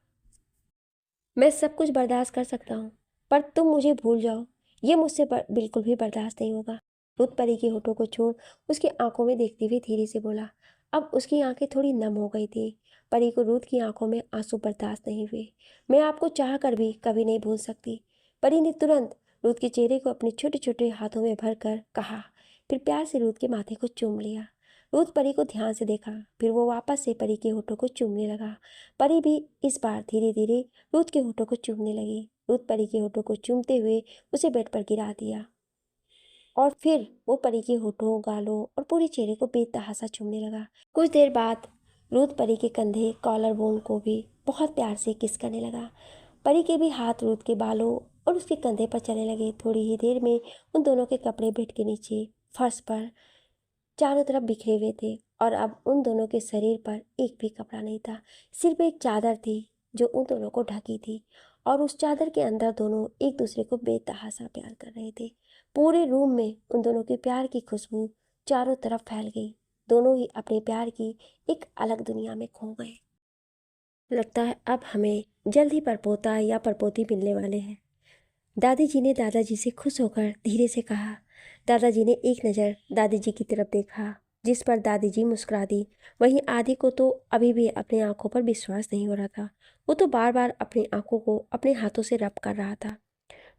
मैं सब कुछ बर्दाश्त कर सकता हूँ, पर तुम मुझे भूल जाओ, ये मुझसे बिल्कुल भी बर्दाश्त नहीं होगा। रुत परी के होठों को छोड़ उसकी आंखों में देखते हुए धीरे से बोला। अब उसकी आंखें थोड़ी नम हो गई थी। परी को रुत की आंखों में आंसू बर्दाश्त नहीं हुए। मैं आपको चाह कर भी कभी नहीं भूल सकती। परी ने तुरंत रुत के चेहरे को अपने छोटे छोटे हाथों में भर कर कहा, फिर प्यार से रुत के माथे को चूम लिया। रूथ परी को ध्यान से देखा, फिर वो वापस से परी के होठों को चूमने लगा। परी भी इस बार धीरे धीरे रूथ के होठों को चूमने लगी। रूथ परी के होठों को चूमते हुए उसे बेड पर गिरा दिया और फिर वो परी के होठों, गालों और पूरे चेहरे को बेतहासा चूमने लगा। कुछ देर बाद रूथ परी के कंधे, कॉलर बोन को भी बहुत प्यार से किस करने लगा। परी के भी हाथ रूथ के बालों और उसके कंधे पर चलने लगे। थोड़ी ही देर में उन दोनों के कपड़े बेड के नीचे फर्श पर चारों तरफ बिखरे हुए थे और अब उन दोनों के शरीर पर एक भी कपड़ा नहीं था। सिर्फ एक चादर थी जो उन दोनों को ढकी थी और उस चादर के अंदर दोनों एक दूसरे को बेतहासा प्यार कर रहे थे। पूरे रूम में उन दोनों के प्यार की खुशबू चारों तरफ फैल गई। दोनों ही अपने प्यार की एक अलग दुनिया में खो गए। लगता है अब हमें जल्द ही परपोता या परपोती मिलने वाले हैं। दादी जी ने दादाजी से खुश होकर धीरे से कहा। दादाजी ने एक नज़र दादी जी की तरफ देखा, जिस पर दादी जी मुस्कुरा दी। वहीं आदि को तो अभी भी अपनी आंखों पर विश्वास नहीं हो रहा था। वो तो बार बार अपनी आंखों को अपने हाथों से रब कर रहा था।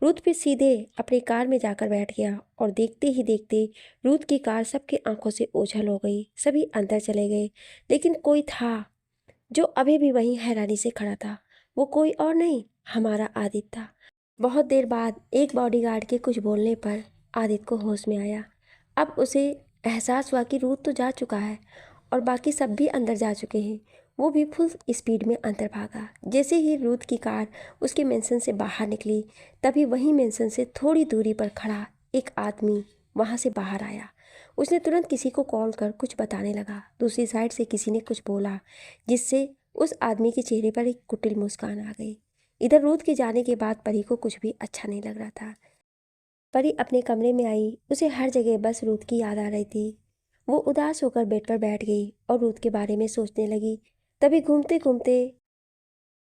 रूथ फिर सीधे अपनी कार में जाकर बैठ गया और देखते ही देखते रूथ की कार सबकी आंखों से ओझल हो गई। सभी अंदर चले गए, लेकिन कोई था जो अभी भी वहीं हैरानी से खड़ा था। वो कोई और नहीं, हमारा आदित्य था। बहुत देर बाद एक बॉडीगार्ड के कुछ बोलने पर आदित्य को होश में आया। अब उसे एहसास हुआ कि रूथ तो जा चुका है और बाकी सब भी अंदर जा चुके हैं। वो भी फुल स्पीड में अंदर भागा। जैसे ही रूथ की कार उसके मेंशन से बाहर निकली, तभी वहीं मेंशन से थोड़ी दूरी पर खड़ा एक आदमी वहाँ से बाहर आया। उसने तुरंत किसी को कॉल कर कुछ बताने लगा। दूसरी साइड से किसी ने कुछ बोला, जिससे उस आदमी के चेहरे पर एक कुटिल मुस्कान आ गई। इधर रूथ के जाने के बाद परी को कुछ भी अच्छा नहीं लग रहा था। परी अपने कमरे में आई। उसे हर जगह बस रूथ की याद आ रही थी। वो उदास होकर बेड पर बैठ गई और रूथ के बारे में सोचने लगी। तभी घूमते घूमते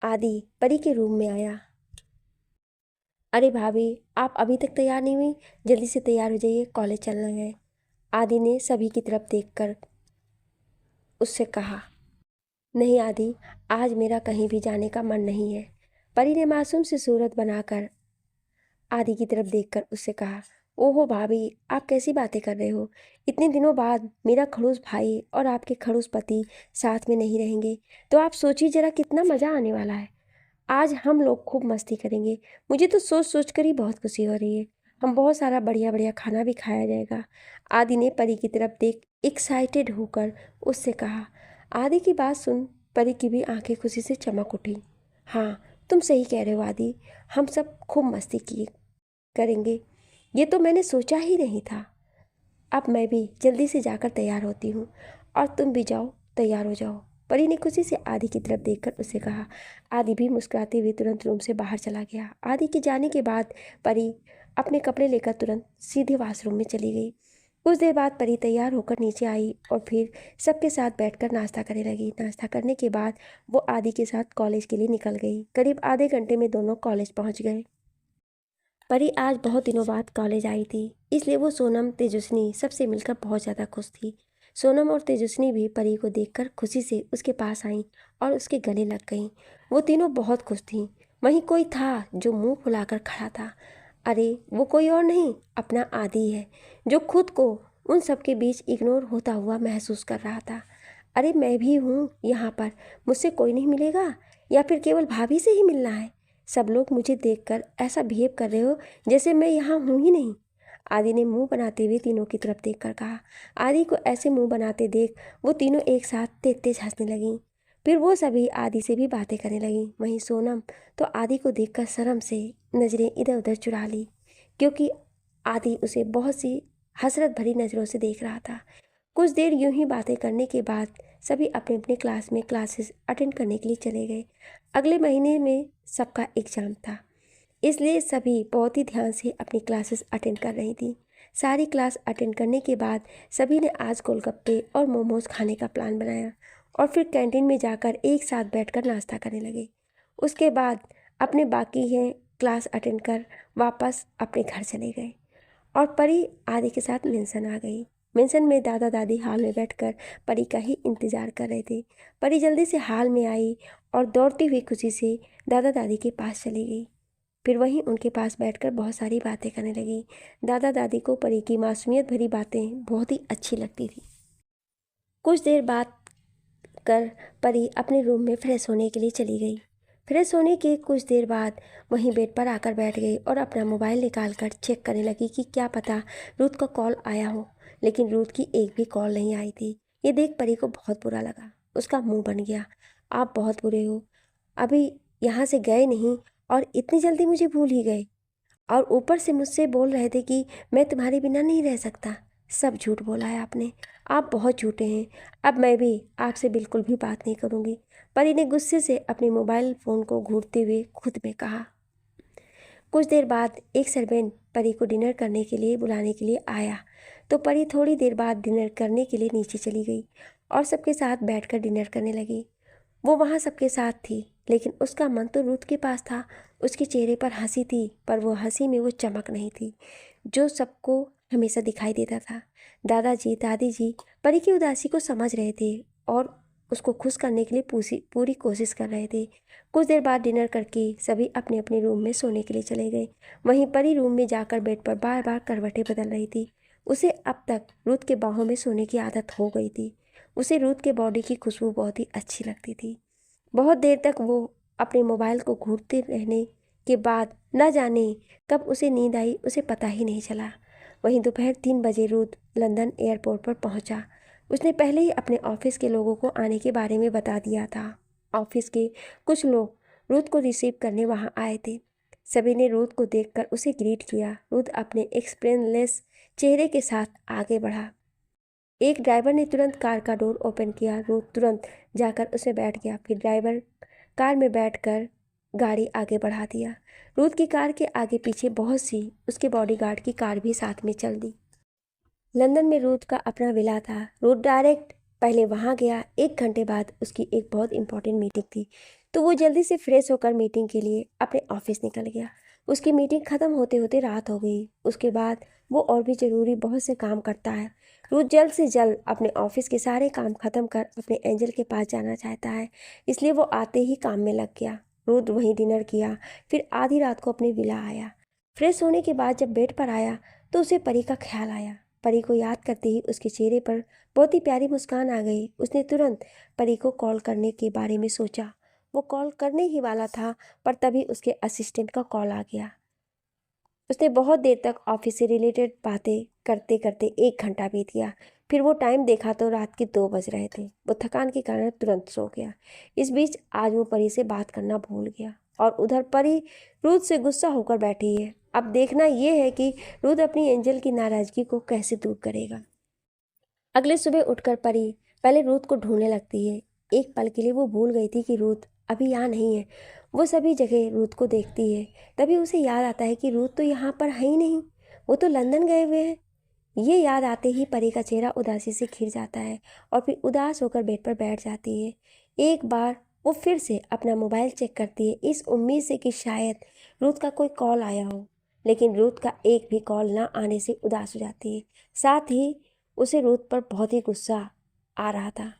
आदि परी के रूम में आया। अरे भाभी, आप अभी तक तैयार नहीं हुई? जल्दी से तैयार हो जाइए, कॉलेज चलना है। आदि ने सभी की तरफ देखकर उससे कहा। नहीं आदि, आज मेरा कहीं भी जाने का मन नहीं है। परी ने मासूम सी सूरत बनाकर आदि की तरफ देखकर उससे कहा। ओहो भाभी, आप कैसी बातें कर रहे हो? इतने दिनों बाद मेरा खड़ूस भाई और आपके खड़ूस पति साथ में नहीं रहेंगे तो आप सोचिए जरा कितना मज़ा आने वाला है। आज हम लोग खूब मस्ती करेंगे। मुझे तो सोच सोच कर ही बहुत खुशी हो रही है। हम बहुत सारा बढ़िया बढ़िया खाना भी खाया जाएगा। आदि ने परी की तरफ देख एक्साइटेड होकर उससे कहा। आदि की बात सुन परी की भी आंखें खुशी से चमक उठी। हाँ, तुम सही कह रहे हो आदि, हम सब खूब मस्ती किए करेंगे। ये तो मैंने सोचा ही नहीं था। अब मैं भी जल्दी से जाकर तैयार होती हूँ और तुम भी जाओ, तैयार हो जाओ। परी ने खुशी से आदि की तरफ देखकर उसे कहा। आदि भी मुस्कुराते हुए तुरंत रूम से बाहर चला गया। आदि के जाने के बाद परी अपने कपड़े लेकर तुरंत सीधे वॉशरूम में चली गई। कुछ देर बाद परी तैयार होकर नीचे आई और फिर सबके साथ बैठकर नाश्ता करने लगी। नाश्ता करने के बाद वो आदि के साथ कॉलेज के लिए निकल गई। करीब आधे घंटे में दोनों कॉलेज पहुँच गए। परी आज बहुत दिनों बाद कॉलेज आई थी, इसलिए वो सोनम, तेजस्विनी सबसे मिलकर बहुत ज़्यादा खुश थी। सोनम और तेजस्विनी भी परी को देखकर खुशी से उसके पास आईं और उसके गले लग गईं। वो तीनों बहुत खुश थीं। वहीं कोई था जो मुंह फुलाकर खड़ा था। अरे वो कोई और नहीं, अपना आदि है, जो खुद को उन सबके बीच इग्नोर होता हुआ महसूस कर रहा था। अरे मैं भी हूँ यहाँ पर, मुझसे कोई नहीं मिलेगा या फिर केवल भाभी से ही मिलना है? सब लोग मुझे देखकर ऐसा बिहेव कर रहे हो जैसे मैं यहाँ हूँ ही नहीं। आदि ने मुंह बनाते हुए तीनों की तरफ देखकर कहा। आदि को ऐसे मुंह बनाते देख वो तीनों एक साथ तेज तेज हंसने लगीं। फिर वो सभी आदि से भी बातें करने लगीं। वहीं सोनम तो आदि को देखकर शर्म से नज़रें इधर उधर चुरा ली, क्योंकि आदि उसे बहुत सी हसरत भरी नज़रों से देख रहा था। कुछ देर यूं ही बातें करने के बाद सभी अपने अपने क्लास में क्लासेस अटेंड करने के लिए चले गए। अगले महीने में सबका एग्ज़ाम था, इसलिए सभी बहुत ही ध्यान से अपनी क्लासेस अटेंड कर रही थी। सारी क्लास अटेंड करने के बाद सभी ने आज गोलगप्पे और मोमोज खाने का प्लान बनाया और फिर कैंटीन में जाकर एक साथ बैठकर नाश्ता करने लगे। उसके बाद अपने बाकी हैं क्लास अटेंड कर वापस अपने घर चले गए और परी आदि के साथ मेंशन आ गई। मेंशन में दादा दादी हॉल में बैठकर परी का ही इंतज़ार कर रहे थे। परी जल्दी से हॉल में आई और दौड़ती हुई खुशी से दादा दादी के पास चली गई। फिर वहीं उनके पास बैठकर बहुत सारी बातें करने लगी। दादा दादी को परी की मासूमियत भरी बातें बहुत ही अच्छी लगती थी। कुछ देर बाद कर परी अपने रूम में फ्रेश होने के लिए चली गई। फ्रेश होने के कुछ देर बाद वहीं बेड पर आकर बैठ गई और अपना मोबाइल निकाल कर चेक करने लगी कि क्या पता रूथ का कॉल आया हो, लेकिन रूथ की एक भी कॉल नहीं आई थी। ये देख परी को बहुत बुरा लगा। उसका मुंह बन गया। आप बहुत बुरे हो, अभी यहाँ से गए नहीं और इतनी जल्दी मुझे भूल ही गए, और ऊपर से मुझसे बोल रहे थे कि मैं तुम्हारे बिना नहीं रह सकता। सब झूठ बोला है आपने, आप बहुत झूठे हैं। अब मैं भी आपसे बिल्कुल भी बात नहीं करूँगी, परी ने गुस्से से अपने मोबाइल फ़ोन को घूरते हुए खुद में कहा। कुछ देर बाद एक सर्वेंट परी को डिनर करने के लिए बुलाने के लिए आया, तो परी थोड़ी देर बाद डिनर करने के लिए नीचे चली गई और सबके साथ बैठकर डिनर करने लगी। वो वहाँ सबके साथ थी, लेकिन उसका मन तो रूथ के पास था। उसके चेहरे पर हंसी थी, पर वो हंसी में वो चमक नहीं थी जो सबको हमेशा दिखाई देता था। दादाजी दादी जी परी की उदासी को समझ रहे थे और उसको खुश करने के लिए पूरी कोशिश कर रहे थे। कुछ देर बाद डिनर करके सभी अपने अपने रूम में सोने के लिए चले गए। वहीं परी रूम में जाकर बेड पर बार बार करवटें बदल रही थी। उसे अब तक रूथ के बाहों में सोने की आदत हो गई थी। उसे रूथ के बॉडी की खुशबू बहुत ही अच्छी लगती थी। बहुत देर तक वो अपने मोबाइल को घूरते रहने के बाद न जाने कब उसे नींद आई, उसे पता ही नहीं चला। वहीं दोपहर 3 बजे रूथ लंदन एयरपोर्ट पर पहुंचा। उसने पहले ही अपने ऑफिस के लोगों को आने के बारे में बता दिया था। ऑफिस के कुछ लोग रूथ को रिसीव करने वहां आए थे। सभी ने रूथ को देखकर उसे ग्रीट किया। रूथ अपने एक्सप्रेशनलेस चेहरे के साथ आगे बढ़ा। एक ड्राइवर ने तुरंत कार का डोर ओपन किया। रूथ तुरंत जाकर उसमें बैठ गया। फिर ड्राइवर कार में बैठकर गाड़ी आगे बढ़ा दिया। रूथ की कार के आगे पीछे बहुत सी उसके बॉडीगार्ड की कार भी साथ में चल दी। लंदन में रूथ का अपना विला था। रूथ डायरेक्ट पहले वहाँ गया। 1 घंटे बाद उसकी एक बहुत इंपॉर्टेंट मीटिंग थी, तो वो जल्दी से फ्रेश होकर मीटिंग के लिए अपने ऑफिस निकल गया। उसकी मीटिंग ख़त्म होते होते रात हो गई। उसके बाद वो और भी ज़रूरी बहुत से काम करता है। रूथ जल्द से जल्द अपने ऑफिस के सारे काम ख़त्म कर अपने एंजल के पास जाना चाहता है, इसलिए वो आते ही काम में लग गया। रूथ वहीं डिनर किया, फिर आधी रात को अपने विला आया। फ्रेश होने के बाद जब बेड पर आया तो उसे परी का ख्याल आया। परी को याद करते ही उसके चेहरे पर बहुत ही प्यारी मुस्कान आ गई। उसने तुरंत परी को कॉल करने के बारे में सोचा। वो कॉल करने ही वाला था, पर तभी उसके असिस्टेंट का कॉल आ गया। उसने बहुत देर तक ऑफिस से रिलेटेड बातें करते करते 1 घंटा बीत गया। फिर वो टाइम देखा तो रात के 2 बज रहे थे। वो थकान के कारण तुरंत सो गया। इस बीच आज वो परी से बात करना भूल गया, और उधर परी रूथ से गुस्सा होकर बैठी है। अब देखना ये है कि रूथ अपनी एंजल की नाराज़गी को कैसे दूर करेगा। अगले सुबह उठकर परी पहले रूथ को ढूंढने लगती है। एक पल के लिए वो भूल गई थी कि रूथ अभी यहाँ नहीं है। वो सभी जगह रूथ को देखती है। तभी उसे याद आता है कि रूथ तो यहाँ पर है ही नहीं, वो तो लंदन गए हुए हैं। ये याद आते ही परी का चेहरा उदासी से खिल जाता है और फिर उदास होकर बेड पर बैठ जाती है। एक बार वो फिर से अपना मोबाइल चेक करती है, इस उम्मीद से कि शायद रूथ का कोई कॉल आया हो, लेकिन रूथ का एक भी कॉल ना आने से उदास हो जाती है। साथ ही उसे रूथ पर बहुत ही गुस्सा आ रहा था।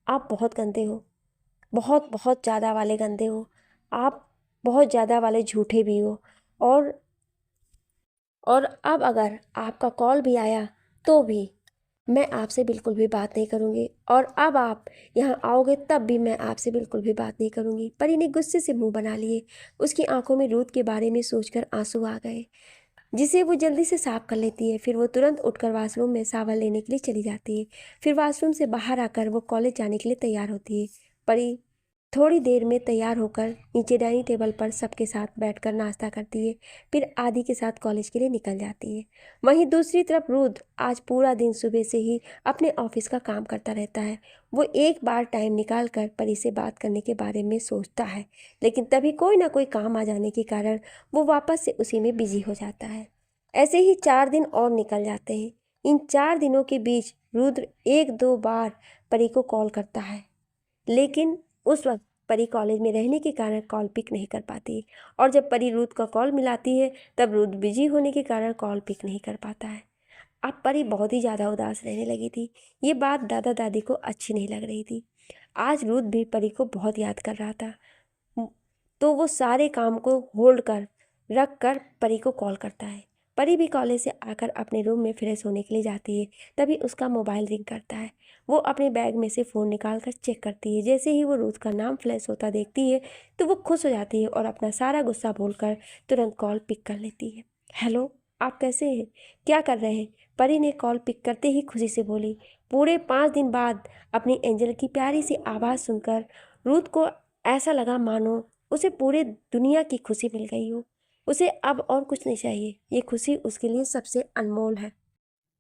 आप बहुत गंदे हो, बहुत बहुत ज़्यादा वाले गंदे हो। आप बहुत ज़्यादा वाले झूठे भी हो। और अब अगर आपका कॉल भी आया तो भी मैं आपसे बिल्कुल भी बात नहीं करूँगी, और अब आप यहाँ आओगे तब भी मैं आपसे बिल्कुल भी बात नहीं करूँगी। परी ने गुस्से से मुंह बना लिए। उसकी आंखों में रूथ के बारे में सोचकर आंसू आ गए, जिसे वो जल्दी से साफ कर लेती है। फिर वो तुरंत उठकर वॉशरूम में सावन लेने के लिए चली जाती है। फिर वॉशरूम से बाहर आकर वो कॉलेज जाने के लिए तैयार होती है। परी थोड़ी देर में तैयार होकर नीचे डाइनिंग टेबल पर सबके साथ बैठकर नाश्ता करती है, फिर आदि के साथ कॉलेज के लिए निकल जाती है। वहीं दूसरी तरफ रुद्र आज पूरा दिन सुबह से ही अपने ऑफिस का काम करता रहता है। वो एक बार टाइम निकाल कर परी से बात करने के बारे में सोचता है, लेकिन तभी कोई ना कोई काम आ जाने के कारण वो वापस से उसी में बिजी हो जाता है। ऐसे ही 4 दिन और निकल जाते हैं। इन 4 दिनों के बीच रुद्र 1-2 बार परी को कॉल करता है, लेकिन उस वक्त परी कॉलेज में रहने के कारण कॉल पिक नहीं कर पाती, और जब परी रुद्र का कॉल मिलाती है तब रुद्र बिजी होने के कारण कॉल पिक नहीं कर पाता है। अब परी बहुत ही ज़्यादा उदास रहने लगी थी। ये बात दादा दादी को अच्छी नहीं लग रही थी। आज रुद्र भी परी को बहुत याद कर रहा था, तो वो सारे काम को होल्ड कर रख कर परी को कॉल करता है। परी भी कॉलेज से आकर अपने रूम में फ्रेश होने के लिए जाती है। तभी उसका मोबाइल रिंग करता है। वो अपने बैग में से फ़ोन निकाल कर चेक करती है। जैसे ही वो रूथ का नाम फ्लैश होता देखती है तो वो खुश हो जाती है और अपना सारा गुस्सा भूलकर तुरंत कॉल पिक कर लेती है। हेलो, आप कैसे हैं? क्या कर रहे हैं? परी ने कॉल पिक करते ही खुशी से बोली। पूरे 5 दिन बाद अपनी एंजल की प्यारी सी आवाज़ सुनकर रूथ को ऐसा लगा मानो उसे पूरे दुनिया की खुशी मिल गई हो। उसे अब और कुछ नहीं चाहिए। ये खुशी उसके लिए सबसे अनमोल है।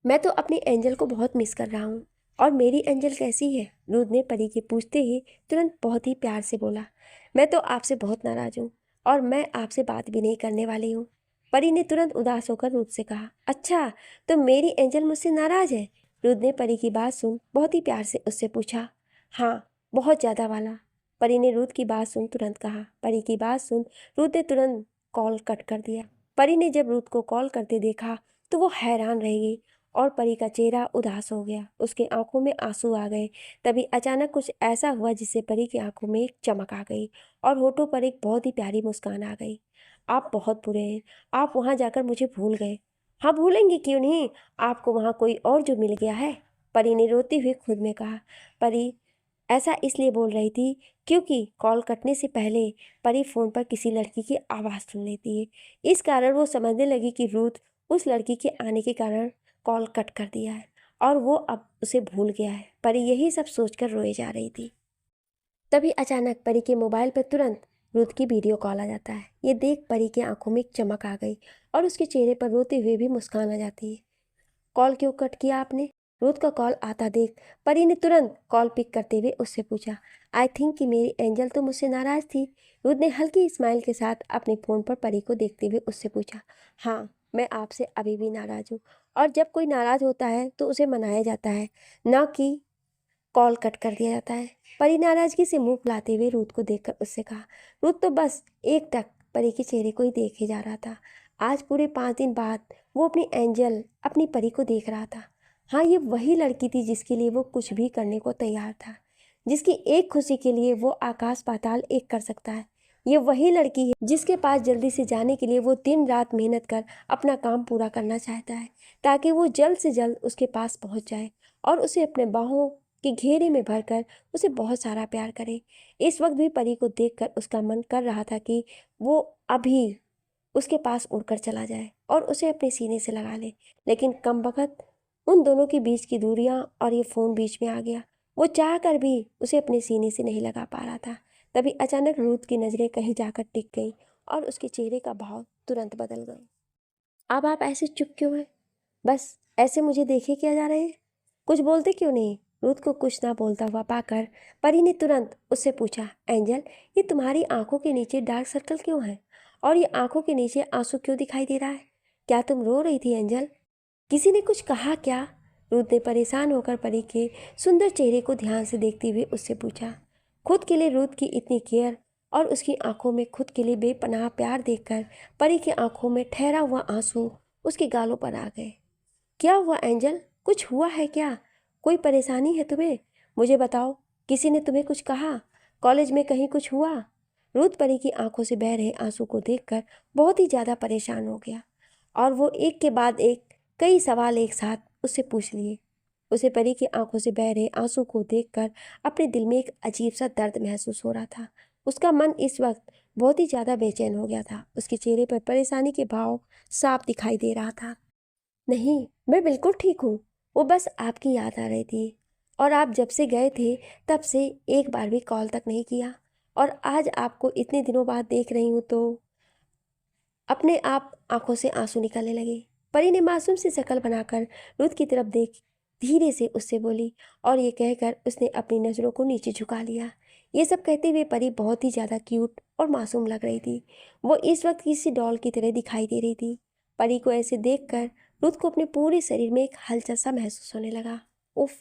मैं तो अपनी एंजल को बहुत मिस कर रहा हूँ। और मेरी एंजल कैसी है? रूथ ने परी के पूछते ही तुरंत बहुत ही प्यार से बोला। मैं तो आपसे बहुत नाराज हूँ और मैं आपसे बात भी नहीं करने वाली हूँ। परी ने तुरंत उदास होकर रूथ से कहा। अच्छा, तो मेरी एंजल मुझसे नाराज है? रूथ ने परी की बात सुन बहुत ही प्यार से उससे पूछा। हाँ, बहुत ज़्यादा वाला। परी ने रूथ की बात सुन तुरंत कहा। परी की बात सुन रूथ ने तुरंत कॉल कट कर दिया। परी ने जब रूथ को कॉल करते देखा तो वो हैरान रह गई और परी का चेहरा उदास हो गया। उसके आंखों में आंसू आ गए। तभी अचानक कुछ ऐसा हुआ जिससे परी की आंखों में एक चमक आ गई और होठों पर एक बहुत ही प्यारी मुस्कान आ गई। आप बहुत बुरे हैं। आप वहाँ जाकर मुझे भूल गए। हाँ, भूलेंगे क्यों नहीं? आपको वहाँ कोई और जो मिल गया है? परी ने रोते हुए खुद में कहा। परी ऐसा इसलिए बोल रही थी क्योंकि कॉल कटने से पहले परी फ़ोन पर किसी लड़की की आवाज़ सुन लेती है। इस कारण वो समझने लगी कि रूथ उस लड़की के आने के कारण कॉल कट कर दिया है और वो अब उसे भूल गया है। परी यही सब सोचकर रोए जा रही थी। तभी अचानक परी के मोबाइल पर तुरंत रूथ की वीडियो कॉल आ जाता है। ये देख परी की आंखों में एक चमक आ गई और उसके चेहरे पर रोते हुए भी मुस्कान आ जाती है। कॉल क्यों कट किया आपने? रूथ का कॉल आता देख परी ने तुरंत कॉल पिक करते हुए उससे पूछा। आई थिंक कि मेरी एंजल तो मुझसे नाराज़ थी। रूथ ने हल्की स्माइल के साथ अपने फ़ोन पर परी को देखते हुए उससे पूछा। हाँ, मैं आपसे अभी भी नाराज़ हूँ और जब कोई नाराज़ होता है तो उसे मनाया जाता है, ना कि कॉल कट कर दिया जाता है। परी नाराज़गी से मुंह फुलाते हुए रूथ को देखकर उससे कहा। रूथ तो बस एकटक परी के चेहरे को ही देखे जा रहा था। आज पूरे 5 दिन बाद वो अपनी एंजल अपनी परी को देख रहा था। हाँ, ये वही लड़की थी जिसके लिए वो कुछ भी करने को तैयार था, जिसकी एक खुशी के लिए वो आकाश पाताल एक कर सकता है। ये वही लड़की है जिसके पास जल्दी से जाने के लिए वो दिन रात मेहनत कर अपना काम पूरा करना चाहता है, ताकि वो जल्द से जल्द उसके पास पहुंच जाए और उसे अपने बाहों के घेरे में भरकर उसे बहुत सारा प्यार करे। इस वक्त भी परी को देखकर उसका मन कर रहा था कि वो अभी उसके पास उड़कर चला जाए और उसे अपने सीने से लगा ले, लेकिन कमबख्त उन दोनों के बीच की दूरियां और ये फ़ोन बीच में आ गया। वो चाह कर भी उसे अपने सीने से नहीं लगा पा रहा था। तभी अचानक रूथ की नज़रें कहीं जाकर टिक गई और उसके चेहरे का भाव तुरंत बदल गया। अब आप ऐसे चुप क्यों हैं? बस ऐसे मुझे देखे क्या जा रहे हैं? कुछ बोलते क्यों नहीं? रूथ को कुछ ना बोलता हुआ पाकर परी ने तुरंत उससे पूछा। एंजल, ये तुम्हारी आंखों के नीचे डार्क सर्कल क्यों है? और ये आंखों के नीचे आंसू क्यों दिखाई दे रहा है? क्या तुम रो रही थी एंजल? किसी ने कुछ कहा क्या? रूथ ने परेशान होकर परी के सुंदर चेहरे को ध्यान से देखते हुए उससे पूछा। खुद के लिए रूथ की इतनी केयर और उसकी आंखों में खुद के लिए बेपनाह प्यार देखकर परी की आंखों में ठहरा हुआ आंसू उसके गालों पर आ गए। क्या हुआ एंजल? कुछ हुआ है क्या? कोई परेशानी है तुम्हें? मुझे बताओ, किसी ने तुम्हें कुछ कहा? कॉलेज में कहीं कुछ हुआ? रूथ परी की आंखों से बह रहे आंसू को देखकर बहुत ही ज़्यादा परेशान हो गया और वो एक के बाद एक कई सवाल एक साथ उससे पूछ लिए। उसे परी की आंखों से बह रहे आंसू को देखकर अपने दिल में एक अजीब सा दर्द महसूस हो रहा था। उसका मन इस वक्त बहुत ही ज़्यादा बेचैन हो गया था। उसके चेहरे पर परेशानी के भाव साफ दिखाई दे रहा था। नहीं, मैं बिल्कुल ठीक हूँ। वो बस आपकी याद आ रही थी और आप जब से गए थे तब से एक बार भी कॉल तक नहीं किया और आज आपको इतने दिनों बाद देख रही हूँ तो अपने आप आंखों से आंसू निकलने लगे। परी ने मासूम सी शक्ल बनाकर रुत की तरफ देख धीरे से उससे बोली और ये कहकर उसने अपनी नज़रों को नीचे झुका लिया। ये सब कहते हुए परी बहुत ही ज़्यादा क्यूट और मासूम लग रही थी। वो इस वक्त किसी डॉल की तरह दिखाई दे रही थी। परी को ऐसे देखकर रुत को अपने पूरे शरीर में एक हलचल सा महसूस होने लगा। उफ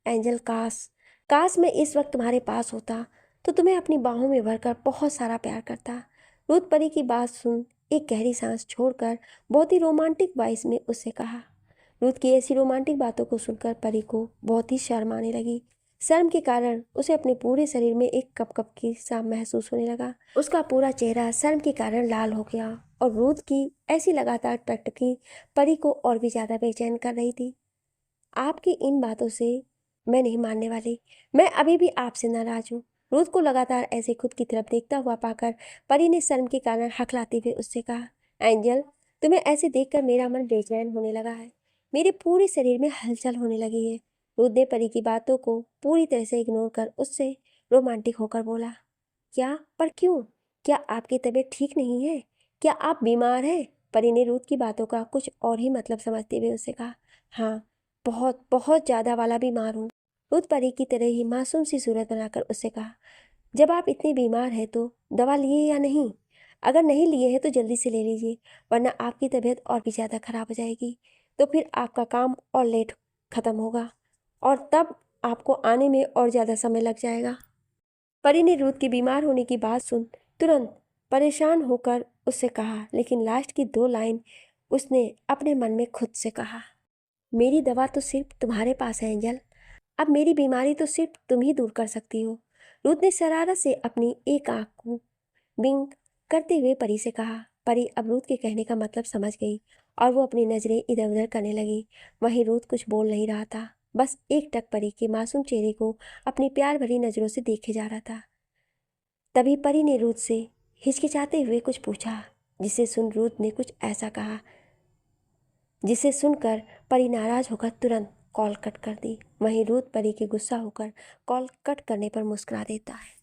एंजल, काश काश मैं इस वक्त तुम्हारे पास होता तो तुम्हें अपनी बाहों में भरकर बहुत सारा प्यार करता। रुत परी की बात सुन एक गहरी सांस छोड़कर बहुत ही रोमांटिक वॉइस में उससे कहा। रुथ की ऐसी रोमांटिक बातों को सुनकर परी को बहुत ही शर्म आने लगी। शर्म के कारण उसे अपने पूरे शरीर में एक कप कप की सा महसूस होने लगा। उसका पूरा चेहरा शर्म के कारण लाल हो गया और रूथ की ऐसी लगातार टकटकी परी को और भी ज़्यादा बेचैन कर रही थी। आपकी इन बातों से मैं नहीं मानने वाली, मैं अभी भी आपसे नाराज हूँ। रूथ को लगातार ऐसे खुद की तरफ देखता हुआ पाकर परी ने शर्म के कारण हकलाते हुए उससे कहा, एंजल, तुम्हें ऐसे देखकर मेरा मन बेचैन होने लगा है, मेरे पूरे शरीर में हलचल होने लगी है। रूथ ने परी की बातों को पूरी तरह से इग्नोर कर उससे रोमांटिक होकर बोला, क्या? पर क्यों? क्या आपकी तबीयत ठीक नहीं है? क्या आप बीमार हैं? परी ने रूथ की बातों का कुछ और ही मतलब समझते हुए उससे कहा, हाँ, बहुत बहुत ज़्यादा वाला बीमार हूँ। रूथ परी की तरह ही मासूम सी सूरत बनाकर उससे कहा, जब आप इतने बीमार हैं तो दवा लिए या नहीं? अगर नहीं लिए हैं तो जल्दी से ले लीजिए, वरना आपकी तबीयत और भी ज़्यादा खराब हो जाएगी। तो फिर आपका काम और लेट ख़त्म होगा और तब आपको आने में और ज़्यादा समय लग जाएगा। परी ने रूथ के बीमार होने की बात सुन तुरंत परेशान होकर उससे कहा, लेकिन लास्ट की 2 लाइन उसने अपने मन में खुद से कहा, मेरी दवा तो सिर्फ तुम्हारे पास है एंजल, अब मेरी बीमारी तो सिर्फ तुम ही दूर कर सकती हो। रूथ ने शरारत से अपनी एक आंख को बिंग करते हुए परी से कहा। परी अब रूथ के कहने का मतलब समझ गई और वो अपनी नज़रें इधर उधर करने लगी। वहीं रूथ कुछ बोल नहीं रहा था, बस एकटक परी के मासूम चेहरे को अपनी प्यार भरी नज़रों से देखे जा रहा था। तभी परी ने रूथ से हिचकिचाते हुए कुछ पूछा, जिसे सुन रूथ ने कुछ ऐसा कहा जिसे सुनकर परी नाराज होकर तुरंत कॉल कट कर दी। वहीं रूथ परी के गुस्सा होकर कॉल कट करने पर मुस्कुरा देता है।